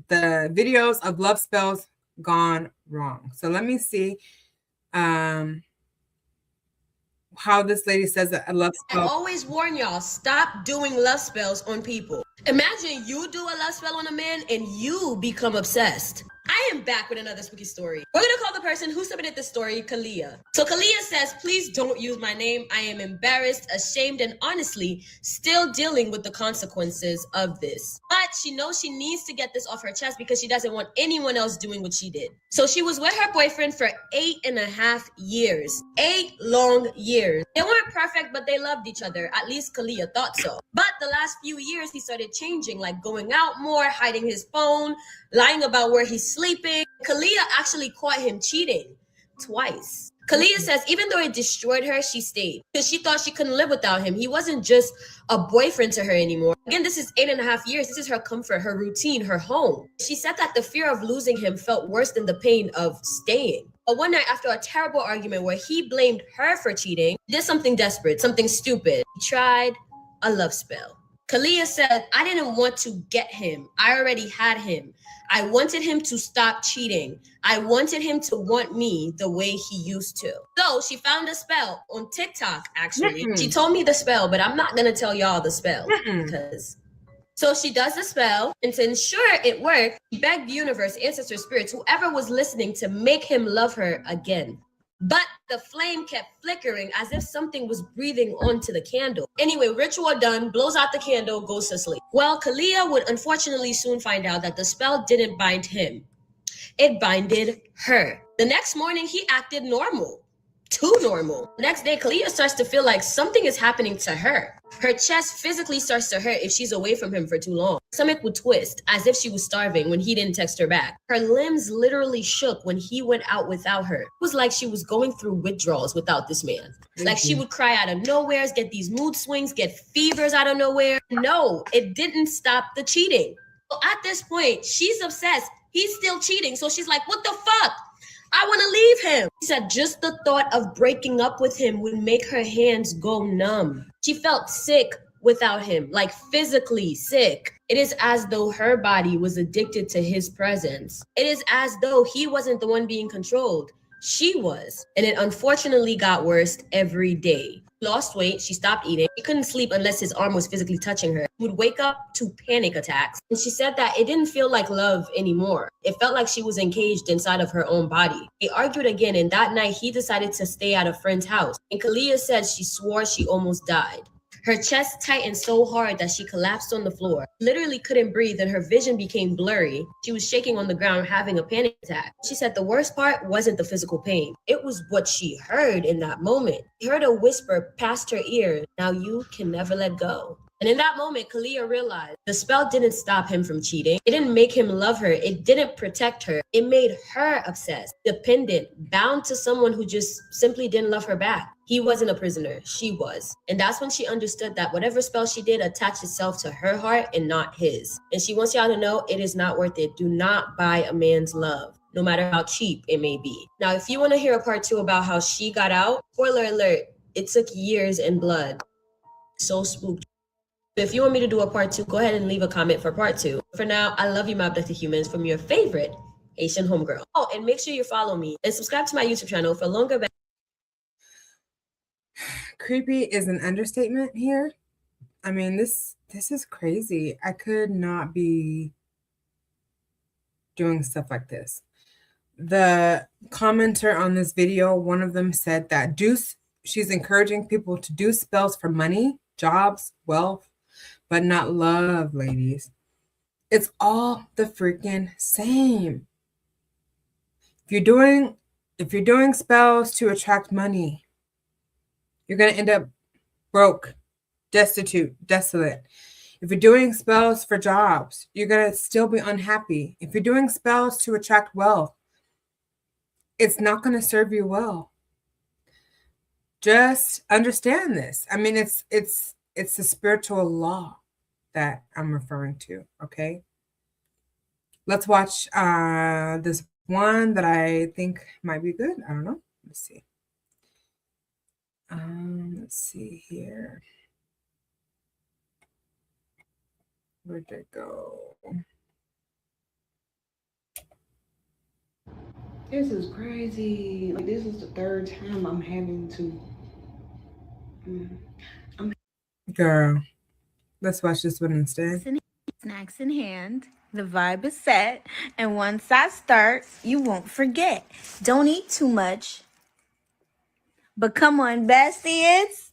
the videos of love spells gone wrong. So let me see how this lady says that a love spell. I always warn y'all, stop doing love spells on people. Imagine you do a love spell on a man and you become obsessed. I am back with another spooky story. We're gonna call the person who submitted the story Kalia. So Kalia says, please don't use my name. I am embarrassed, ashamed, and honestly still dealing with the consequences of this. But she knows she needs to get this off her chest because she doesn't want anyone else doing what she did. So she was with her boyfriend for 8.5 years. 8 long years. They weren't perfect, but they loved each other. At least Kalia thought so. But the last few years, he started changing, like going out more, hiding his phone, lying about where he's sleeping. Kalia actually caught him cheating twice. Kalia says even though it destroyed her, she stayed because she thought she couldn't live without him. He wasn't just a boyfriend to her anymore. Again, this is 8.5 years. This is her comfort, her routine, her home. She said that the fear of losing him felt worse than the pain of staying. But one night after a terrible argument where he blamed her for cheating, he did something desperate, something stupid. He tried a love spell. Kalia said, I didn't want to get him. I already had him. I wanted him to stop cheating. I wanted him to want me the way he used to. So she found a spell on TikTok, actually. She told me the spell, but I'm not going to tell y'all the spell because... So she does the spell, and to ensure it worked, she begged the universe, ancestors, spirits, whoever was listening to make him love her again. But the flame kept flickering as if something was breathing onto the candle. Anyway, ritual done, blows out the candle, goes to sleep. Well, Kalia would unfortunately soon find out that the spell didn't bind him. It binded her. The next morning, he acted normal. Too normal. The next day, Kalia starts to feel like something is happening to her. Her chest physically starts to hurt if she's away from him for too long. Her stomach would twist as if she was starving when he didn't text her back. Her limbs literally shook when he went out without her. It was like she was going through withdrawals without this man. Like she would cry out of nowhere, get these mood swings, get fevers out of nowhere. No, it didn't stop the cheating. So at this point, she's obsessed. He's still cheating. So she's like, what the fuck? I want to leave him. She said just the thought of breaking up with him would make her hands go numb. She felt sick without him, like physically sick. It is as though her body was addicted to his presence. It is as though he wasn't the one being controlled. She was. And it unfortunately got worse every day. She lost weight. She stopped eating. She couldn't sleep unless his arm was physically touching her. She would wake up to panic attacks. And she said that it didn't feel like love anymore. It felt like she was encaged inside of her own body. They argued again, and that night he decided to stay at a friend's house. And Kalia said she swore she almost died. Her chest tightened so hard that she collapsed on the floor. Literally couldn't breathe and her vision became blurry. She was shaking on the ground, having a panic attack. She said the worst part wasn't the physical pain. It was what she heard in that moment. She heard a whisper past her ear, now you can never let go. And in that moment, Kalia realized the spell didn't stop him from cheating. It didn't make him love her. It didn't protect her. It made her obsessed, dependent, bound to someone who just simply didn't love her back. He wasn't a prisoner. She was. And that's when she understood that whatever spell she did attached itself to her heart and not his. And she wants y'all to know it is not worth it. Do not buy a man's love, no matter how cheap it may be. Now, if you want to hear a part 2 about how she got out, spoiler alert, it took years and blood. So spooked. If you want me to do a part 2, go ahead and leave a comment for part 2. For now, I love you, my abducted humans, from your favorite Haitian homegirl. Oh, and make sure you follow me and subscribe to my YouTube channel for longer. Creepy is an understatement here. I mean, this is crazy. I could not be doing stuff like this. The commenter on this video, one of them said that she's encouraging people to do spells for money, jobs, wealth, but not love, ladies. It's all the freaking same. If you're doing spells to attract money, you're going to end up broke, destitute, desolate. If you're doing spells for jobs, you're going to still be unhappy. If you're doing spells to attract wealth, it's not going to serve you well. Just understand this. I mean, it's the spiritual law that I'm referring to, okay? Let's watch this one that I think might be good. I don't know. Let's see. Let's see here. Where'd it go? This is crazy. Like, this is the third time I'm having to. Girl, let's watch this one instead. Snacks in hand. The vibe is set. And once I start, you won't forget. Don't eat too much. But come on, bestie, it's...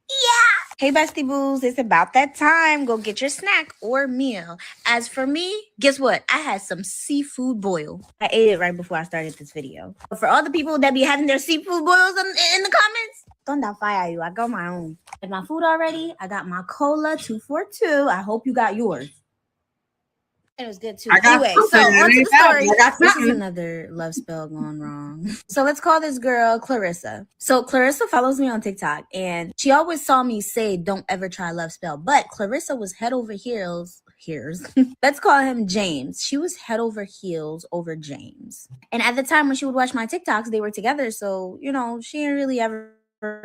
Yeah! Hey, bestie boos, it's about that time. Go get your snack or meal. As for me, guess what? I had some seafood boil. I ate it right before I started this video. But for all the people that be having their seafood boils in the comments, don't that fire you. I got my own. Got my food already. I got my cola 242. I hope you got yours. It was good too. I got Anyway, so something. on to the story. I got This is something. another love spell gone wrong. So let's call this girl Clarissa. So Clarissa follows me on TikTok, and she always saw me say, "Don't ever try love spell." But Clarissa was head over heels. Let's call him James. She was head over heels over James. And at the time when she would watch my TikToks, they were together. So she didn't really ever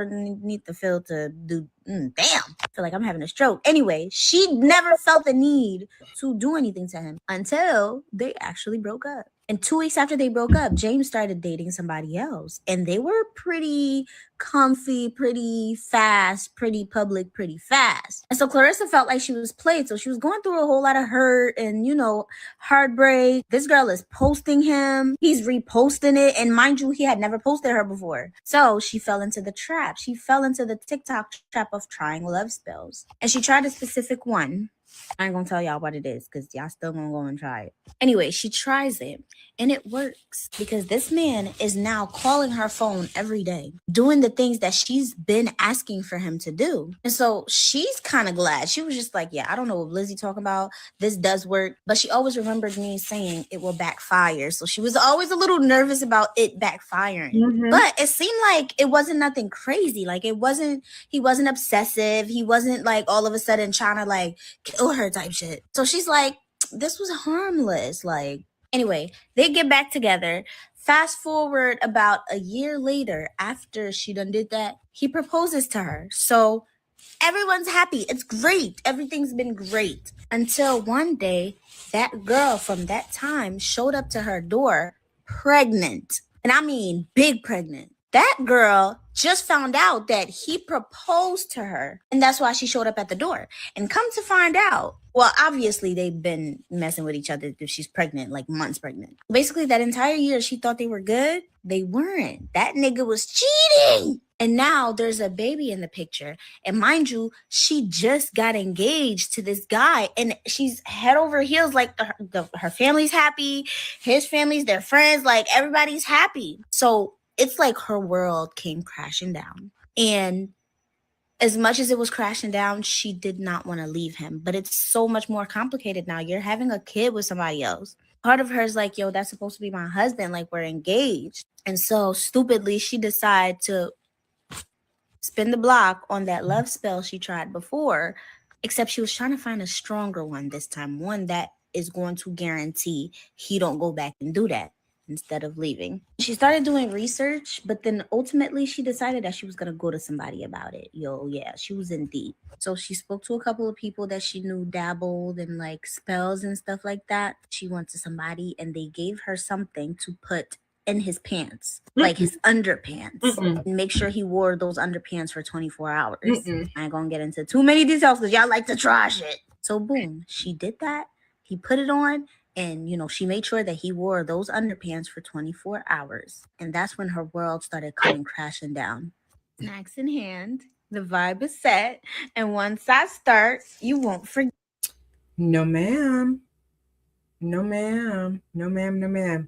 need the feel to do. Damn, I feel like I'm having a stroke. Anyway, she never felt the need to do anything to him until they actually broke up. And 2 weeks after they broke up, James started dating somebody else. And they were pretty comfy, pretty fast, pretty public, pretty fast. And so Clarissa felt like she was played. So she was going through a whole lot of hurt and, heartbreak. This girl is posting him. He's reposting it. And mind you, he had never posted her before. So she fell into the trap. She fell into the TikTok trap of trying love spells. And she tried a specific one. I ain't gonna tell y'all what it is because y'all still gonna go and try it. Anyway, she tries it and it works because this man is now calling her phone every day, doing the things that she's been asking for him to do. And so she's kind of glad. She was just like, yeah, I don't know what Lizzie talking about. This does work. But she always remembered me saying it will backfire. So she was always a little nervous about it backfiring. Mm-hmm. But it seemed like it wasn't nothing crazy. Like he wasn't obsessive. He wasn't like all of a sudden trying to like kill her type shit. So she's like, this was harmless. Like, anyway, they get back together. Fast forward about a year later, after she done did that, he proposes to her. So everyone's happy. It's great. Everything's been great. Until one day, that girl from that time showed up to her door pregnant. And I mean big pregnant. That girl just found out that he proposed to her. And that's why she showed up at the door. And come to find out, well, obviously they've been messing with each other if she's pregnant, like months pregnant. Basically, that entire year she thought they were good. They weren't. That nigga was cheating. And now there's a baby in the picture. And mind you, she just got engaged to this guy. And she's head over heels. Like her family's happy. His family's their friends. Like everybody's happy. So it's like her world came crashing down. And as much as it was crashing down, she did not want to leave him. But it's so much more complicated now. You're having a kid with somebody else. Part of her is like, yo, that's supposed to be my husband. Like, we're engaged. And so stupidly, she decided to spin the block on that love spell she tried before, except she was trying to find a stronger one this time. One that is going to guarantee he don't go back and do that instead of leaving. She started doing research, but then ultimately she decided that she was going to go to somebody about it. She was in deep. So she spoke to a couple of people that she knew dabbled in like spells and stuff like that. She went to somebody and they gave her something to put in his pants, like his underpants, and make sure he wore those underpants for 24 hours. I ain't gonna get into too many details because y'all like to try shit. So boom, she did that. He put it on. And, she made sure that he wore those underpants for 24 hours. And that's when her world started coming crashing down. Snacks in hand. The vibe is set. And once I start, you won't forget. No, ma'am. No, ma'am. No, ma'am. No, ma'am.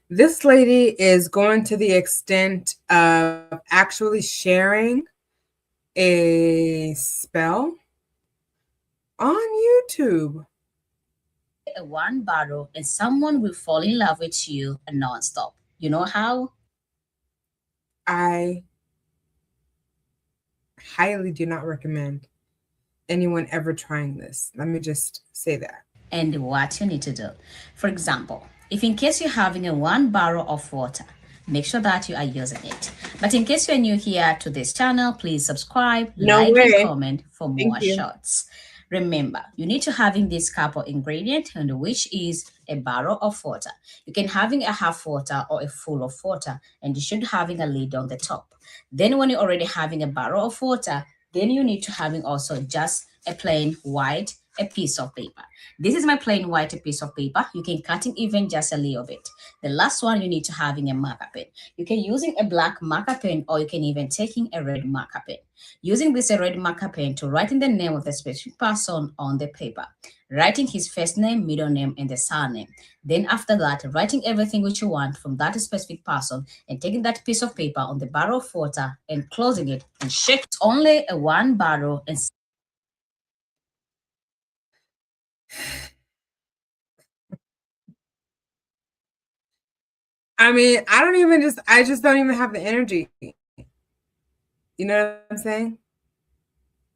This lady is going to the extent of actually sharing a spell on YouTube. One barrel and someone will fall in love with you nonstop. You know how? I highly do not recommend anyone ever trying this. Let me just say that. And what you need to do. For example, if in case you're having a 1 barrel of water, make sure that you are using it. But in case you're new here to this channel, please subscribe, No like, way. and comment for more you. shots. Remember, you need to having this couple ingredient, and which is a barrel of water. You can having a half water or a full of water, and you should having a lid on the top. Then when you're already having a barrel of water, then you need to having also just a plain white a piece of paper. This is my plain white piece of paper. You can cutting even just a little bit. The last one, you need to having a marker pen. You can using a black marker pen, or you can even taking a red marker pen. Using this red marker pen to writing the name of the specific person on the paper, writing his first name, middle name, and the surname. Then after that, writing everything which you want from that specific person, and taking that piece of paper on the barrel of water and closing it and shake. It's only a 1 barrel and I mean, I just don't even have the energy. You know what I'm saying?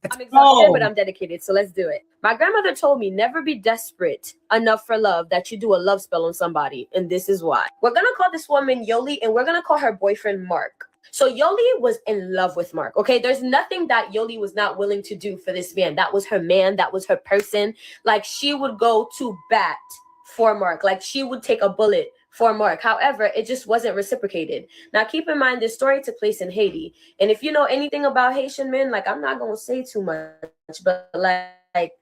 I'm exhausted, but I'm dedicated, so let's do it. My grandmother told me never be desperate enough for love that you do a love spell on somebody, and this is why. We're gonna call this woman Yoli, and we're gonna call her boyfriend Mark. So Yoli was in love with Mark, okay? There's nothing that Yoli was not willing to do for this man. That was her man, that was her person. Like, she would go to bat for Mark. Like, she would take a bullet for Mark. However, it just wasn't reciprocated. Now, keep in mind, this story took place in Haiti. And if you know anything about Haitian men, like, I'm not going to say too much, but like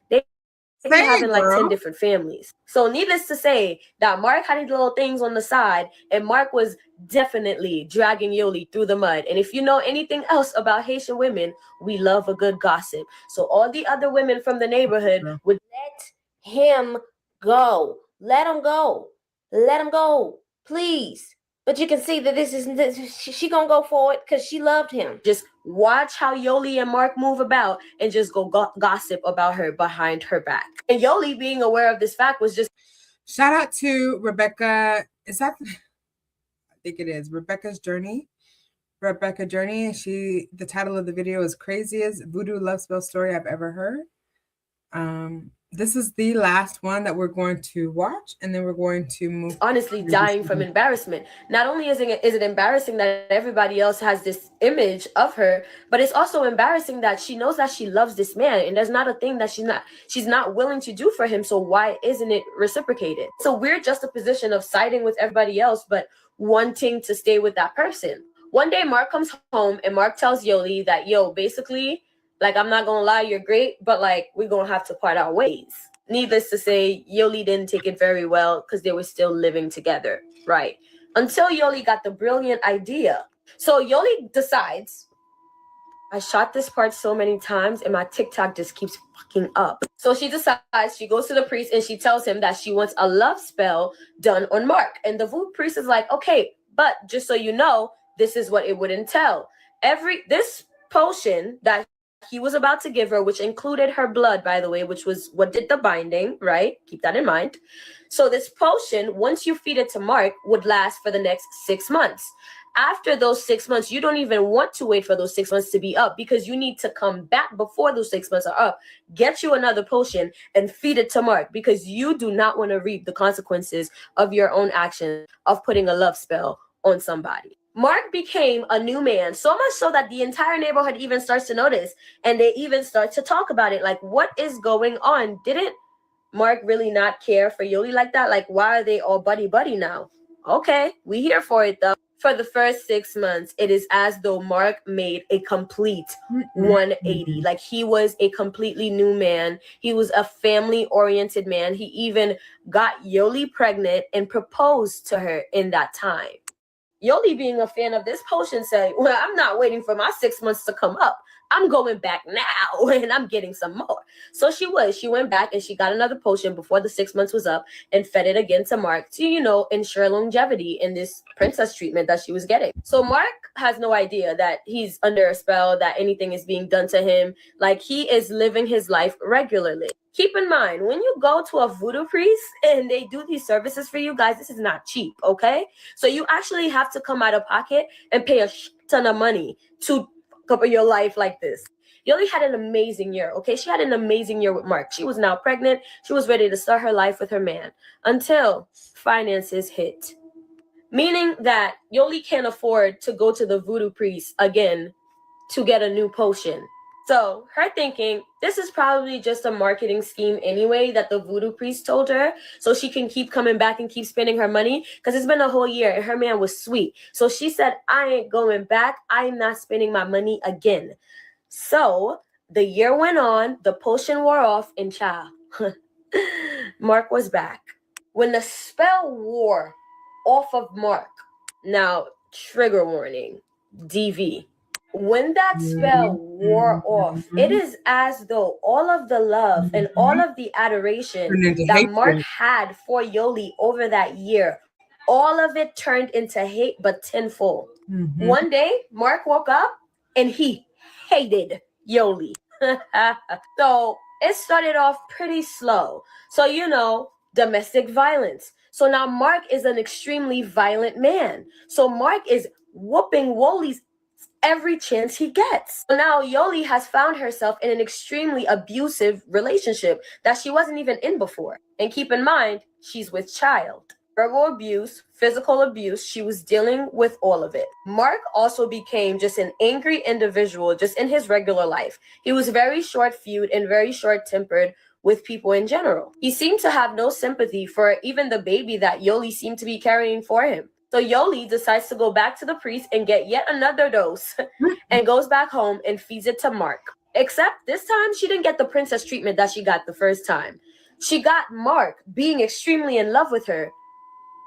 they be having like 10 different families. So needless to say that Mark had these little things on the side, and Mark was definitely dragging Yoli through the mud. And if you know anything else about Haitian women, we love a good gossip. So all the other women from the neighborhood would let him go. Let him go. Let him go, please. But you can see that she gonna go for it because she loved him. Just watch how Yoli and Mark move about and just go gossip about her behind her back. And Yoli, being aware of this fact, was just... Shout out to Rebecca. Is that? I think it is Rebecca's Journey. Rebecca Journey. The title of the video is Craziest Voodoo Love Spell Story I've Ever Heard. This is the last one that we're going to watch, and then we're going to move. Honestly, dying from embarrassment. Not only is it embarrassing that everybody else has this image of her, but it's also embarrassing that she knows that she loves this man, and there's not a thing that she's not willing to do for him. So why isn't it reciprocated? So we're just a position of siding with everybody else, but wanting to stay with that person. One day, Mark comes home, and Mark tells Yoli that, yo, basically, like, I'm not gonna lie, you're great, but like, we're gonna have to part our ways. Needless to say, Yoli didn't take it very well because they were still living together, right? Until Yoli got the brilliant idea. So Yoli decides, I shot this part so many times and my TikTok just keeps fucking up. So she decides, she goes to the priest and she tells him that she wants a love spell done on Mark. And the voodoo priest is like, okay, but just so you know, this is what it would entail. This potion that he was about to give her, which included her blood, by the way, which was what did the binding, right? Keep that in mind. So this potion, once you feed it to Mark, would last for the next 6 months. After those 6 months, you don't even want to wait for those 6 months to be up because you need to come back before those 6 months are up, get you another potion and feed it to Mark because you do not want to reap the consequences of your own actions of putting a love spell on somebody. Mark became a new man, so much so that the entire neighborhood even starts to notice, and they even start to talk about it. Like, what is going on? Didn't Mark really not care for Yoli like that? Like, why are they all buddy-buddy now? Okay, we here for it, though. For the first 6 months, it is as though Mark made a complete 180. Like, he was a completely new man. He was a family-oriented man. He even got Yoli pregnant and proposed to her in that time. Yoli, being a fan of this potion, said, well, I'm not waiting for my 6 months to come up. I'm going back now and I'm getting some more. So she went back and she got another potion before the 6 months was up and fed it again to Mark to, ensure longevity in this princess treatment that she was getting. So Mark has no idea that he's under a spell, that anything is being done to him. Like, he is living his life regularly. Keep in mind, when you go to a voodoo priest and they do these services for you guys, this is not cheap, okay? So you actually have to come out of pocket and pay a ton of money to fuck up your life like this. Yoli had an amazing year, okay? She had an amazing year with Mark. She was now pregnant. She was ready to start her life with her man until finances hit. Meaning that Yoli can't afford to go to the voodoo priest again to get a new potion. So her thinking, this is probably just a marketing scheme anyway that the voodoo priest told her, so she can keep coming back and keep spending her money, because it's been a whole year and her man was sweet. So she said, I ain't going back. I'm not spending my money again. So the year went on, the potion wore off, and child, Mark was back. When the spell wore off of Mark, now trigger warning, DV. When that spell wore off, it is as though all of the love and all of the adoration that Mark had for Yoli over that year, all of it turned into hate, but tenfold. One day, Mark woke up and he hated Yoli. So it started off pretty slow. So, domestic violence. So now Mark is an extremely violent man. So Mark is whooping Yoli's every chance he gets. So now Yoli has found herself in an extremely abusive relationship that she wasn't even in before. And keep in mind, she's with child. Verbal abuse, physical abuse, she was dealing with all of it. Mark also became just an angry individual just in his regular life. He was very short-fused and very short-tempered with people in general. He seemed to have no sympathy for even the baby that Yoli seemed to be carrying for him. So Yoli decides to go back to the priest and get yet another dose and goes back home and feeds it to Mark. Except this time she didn't get the princess treatment that she got the first time. She got Mark being extremely in love with her,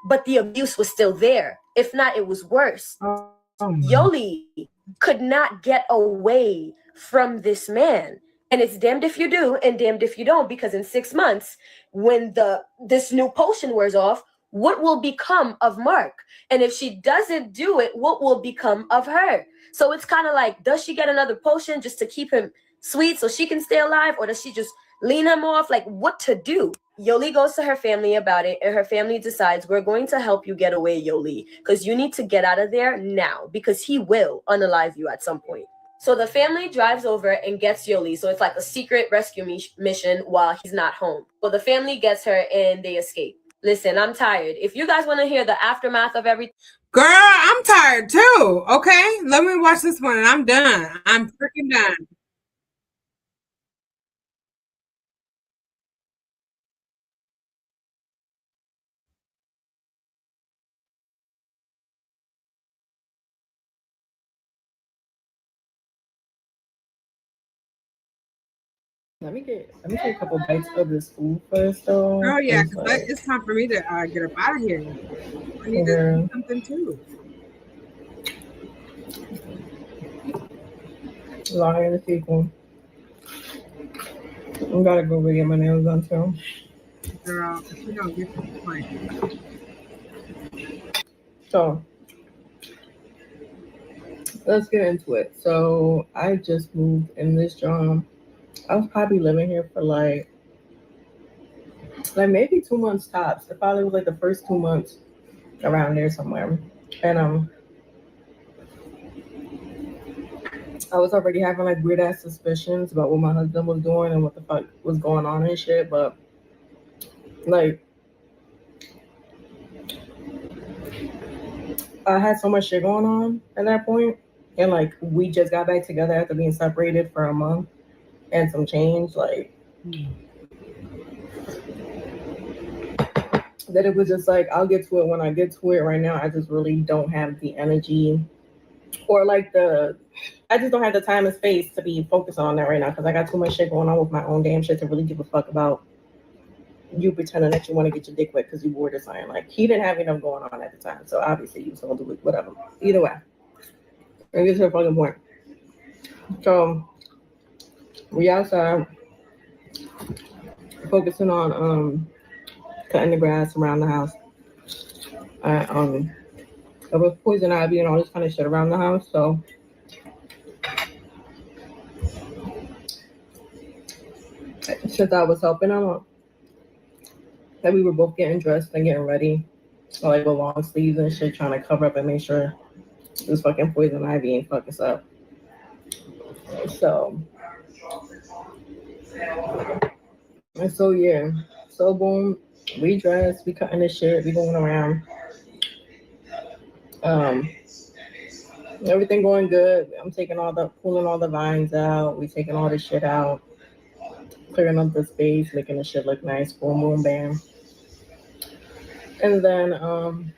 but the abuse was still there. If not, it was worse. Yoli could not get away from this man. And it's damned if you do and damned if you don't, because in 6 months, when this new potion wears off, what will become of Mark? And if she doesn't do it, what will become of her? So it's kind of like, does she get another potion just to keep him sweet so she can stay alive? Or does she just lean him off? Like, what to do? Yoli goes to her family about it, and her family decides, we're going to help you get away, Yoli, because you need to get out of there now, because he will unalive you at some point. So the family drives over and gets Yoli. So it's like a secret rescue mission while he's not home. So the family gets her and they escape. Listen, I'm tired. If you guys want to hear the aftermath of everything. Girl, I'm tired too. Okay, let me watch this one and I'm done. I'm freaking done. Let me take a couple bites of this food first, though. Oh yeah, because it's time for me to get up out of here. I need to do something too. Lying to people. I gotta go get my nails done too. Girl, if you don't get the point. So let's get into it. So I just moved in this job. I was probably living here for like maybe 2 months tops. It probably was like the first 2 months around there somewhere. And I was already having like weird ass suspicions about what my husband was doing and what the fuck was going on and shit. But like I had so much shit going on at that point. And like we just got back together after being separated for a month and some change, like that it was just like, I'll get to it when I get to it. Right now, I just really don't have the energy or like I just don't have the time and space to be focused on that right now because I got too much shit going on with my own damn shit to really give a fuck about you pretending that you want to get your dick wet because you bored or something. Like, he didn't have enough going on at the time, so obviously you was gonna do it, whatever. Either way, it gets to a fucking point. So We outside focusing on cutting the grass around the house. There was poison ivy and all this kind of shit around the house, so since I was helping him, that we were both getting dressed and getting ready, like with long sleeves and shit, trying to cover up and make sure this fucking poison ivy ain't fuck us up. So yeah. So boom, we dressed, we cutting this shit, we going around. Everything going good. I'm pulling all the vines out. We taking all this shit out, clearing up the space, making the shit look nice. Boom, boom, bam. And then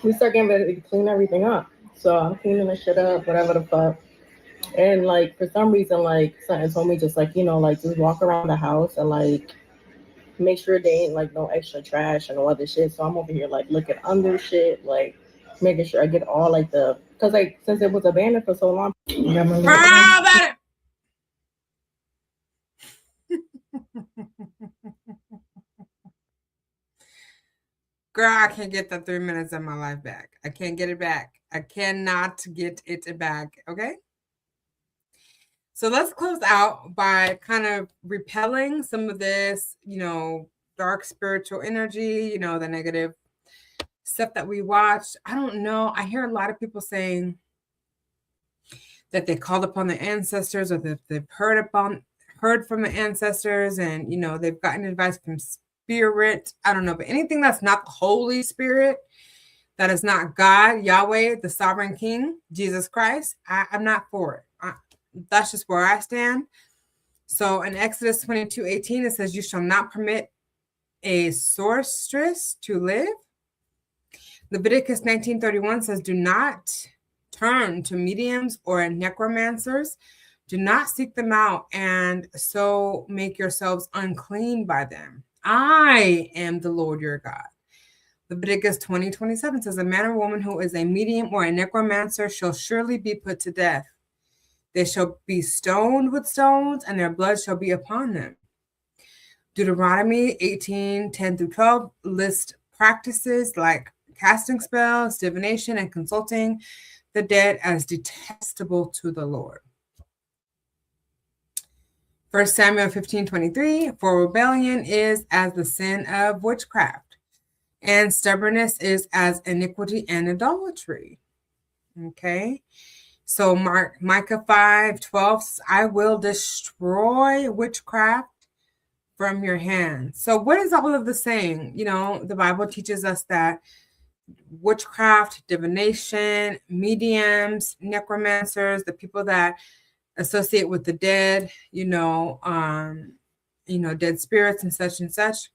we start getting ready to clean everything up. So I'm cleaning the shit up, whatever the fuck. And like for some reason, like something told me just like, like just walk around the house and like make sure there ain't like no extra trash and no other shit. So I'm over here like looking under shit, like making sure I get all like because like since it was abandoned for so long. Girl, I can't get the 3 minutes of my life back. I can't get it back. I cannot get it back. Okay. So let's close out by kind of repelling some of this, dark spiritual energy, the negative stuff that we watched. I don't know. I hear a lot of people saying that they called upon the ancestors or that they've heard from the ancestors and, they've gotten advice from spirit. I don't know, but anything that's not the Holy Spirit, that is not God, Yahweh, the sovereign King, Jesus Christ, I'm not for it. That's just where I stand. So in Exodus 22:18, it says, you shall not permit a sorceress to live. Leviticus 19:31 says, do not turn to mediums or necromancers. Do not seek them out and so make yourselves unclean by them. I am the Lord your God. Leviticus 20:27 says, a man or woman who is a medium or a necromancer shall surely be put to death. They shall be stoned with stones, and their blood shall be upon them. Deuteronomy 18:10-12 lists practices like casting spells, divination, and consulting the dead as detestable to the Lord. 1 Samuel 15:23, for rebellion is as the sin of witchcraft, and stubbornness is as iniquity and idolatry. Okay. So Micah 5:12 says, I will destroy witchcraft from your hands. So what is all of this saying? The Bible teaches us that witchcraft, divination, mediums, necromancers, the people that associate with the dead, dead spirits and such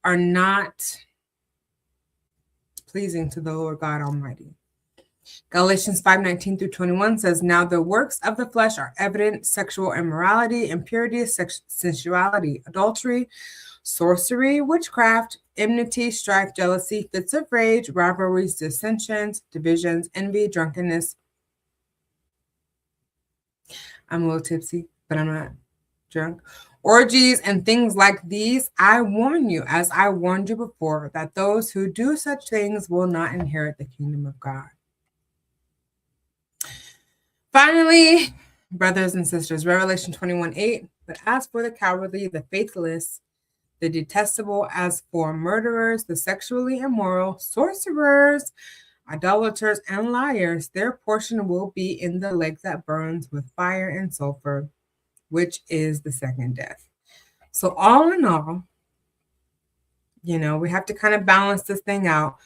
are not pleasing to the Lord God Almighty. Galatians 5:19-21 says, now the works of the flesh are evident: sexual immorality, impurity, sensuality, adultery, sorcery, witchcraft, enmity, strife, jealousy, fits of rage, rivalries, dissensions, divisions, envy, drunkenness. I'm a little tipsy, but I'm not drunk. Orgies and things like these. I warn you, as I warned you before, that those who do such things will not inherit the kingdom of God. Finally, brothers and sisters, Revelation 21:8, but as for the cowardly, the faithless, the detestable, as for murderers, the sexually immoral, sorcerers, idolaters, and liars, their portion will be in the lake that burns with fire and sulfur, which is the second death. So all in all, we have to kind of balance this thing out.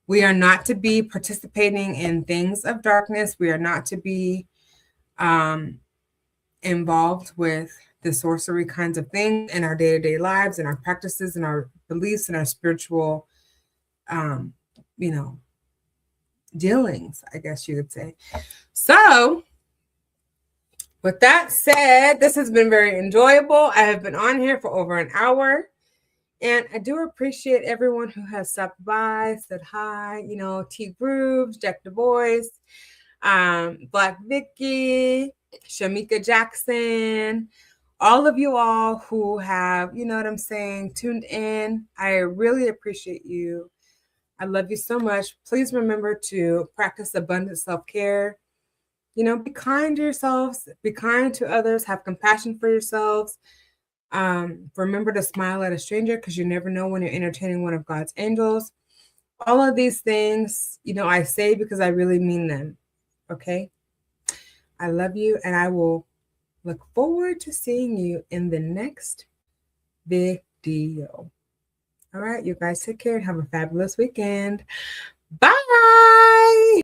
We are not to be participating in things of darkness. We are not to be involved with the sorcery kinds of things in our day-to-day lives and our practices and our beliefs and our spiritual, dealings, I guess you could say. So with that said, this has been very enjoyable. I have been on here for over an hour, and I do appreciate everyone who has stopped by, said hi, T Grooves, Jack Du Bois, Black Vicky, Shamika Jackson, all of you all who have, you know what I'm saying, tuned in. I really appreciate you. I love you so much. Please remember to practice abundant self-care. You know, be kind to yourselves, be kind to others, have compassion for yourselves. Remember to smile at a stranger because you never know when you're entertaining one of God's angels. All of these things, you know, I say because I really mean them. Okay? I love you, and I will look forward to seeing you in the next video. All right, you guys take care and have a fabulous weekend. Bye.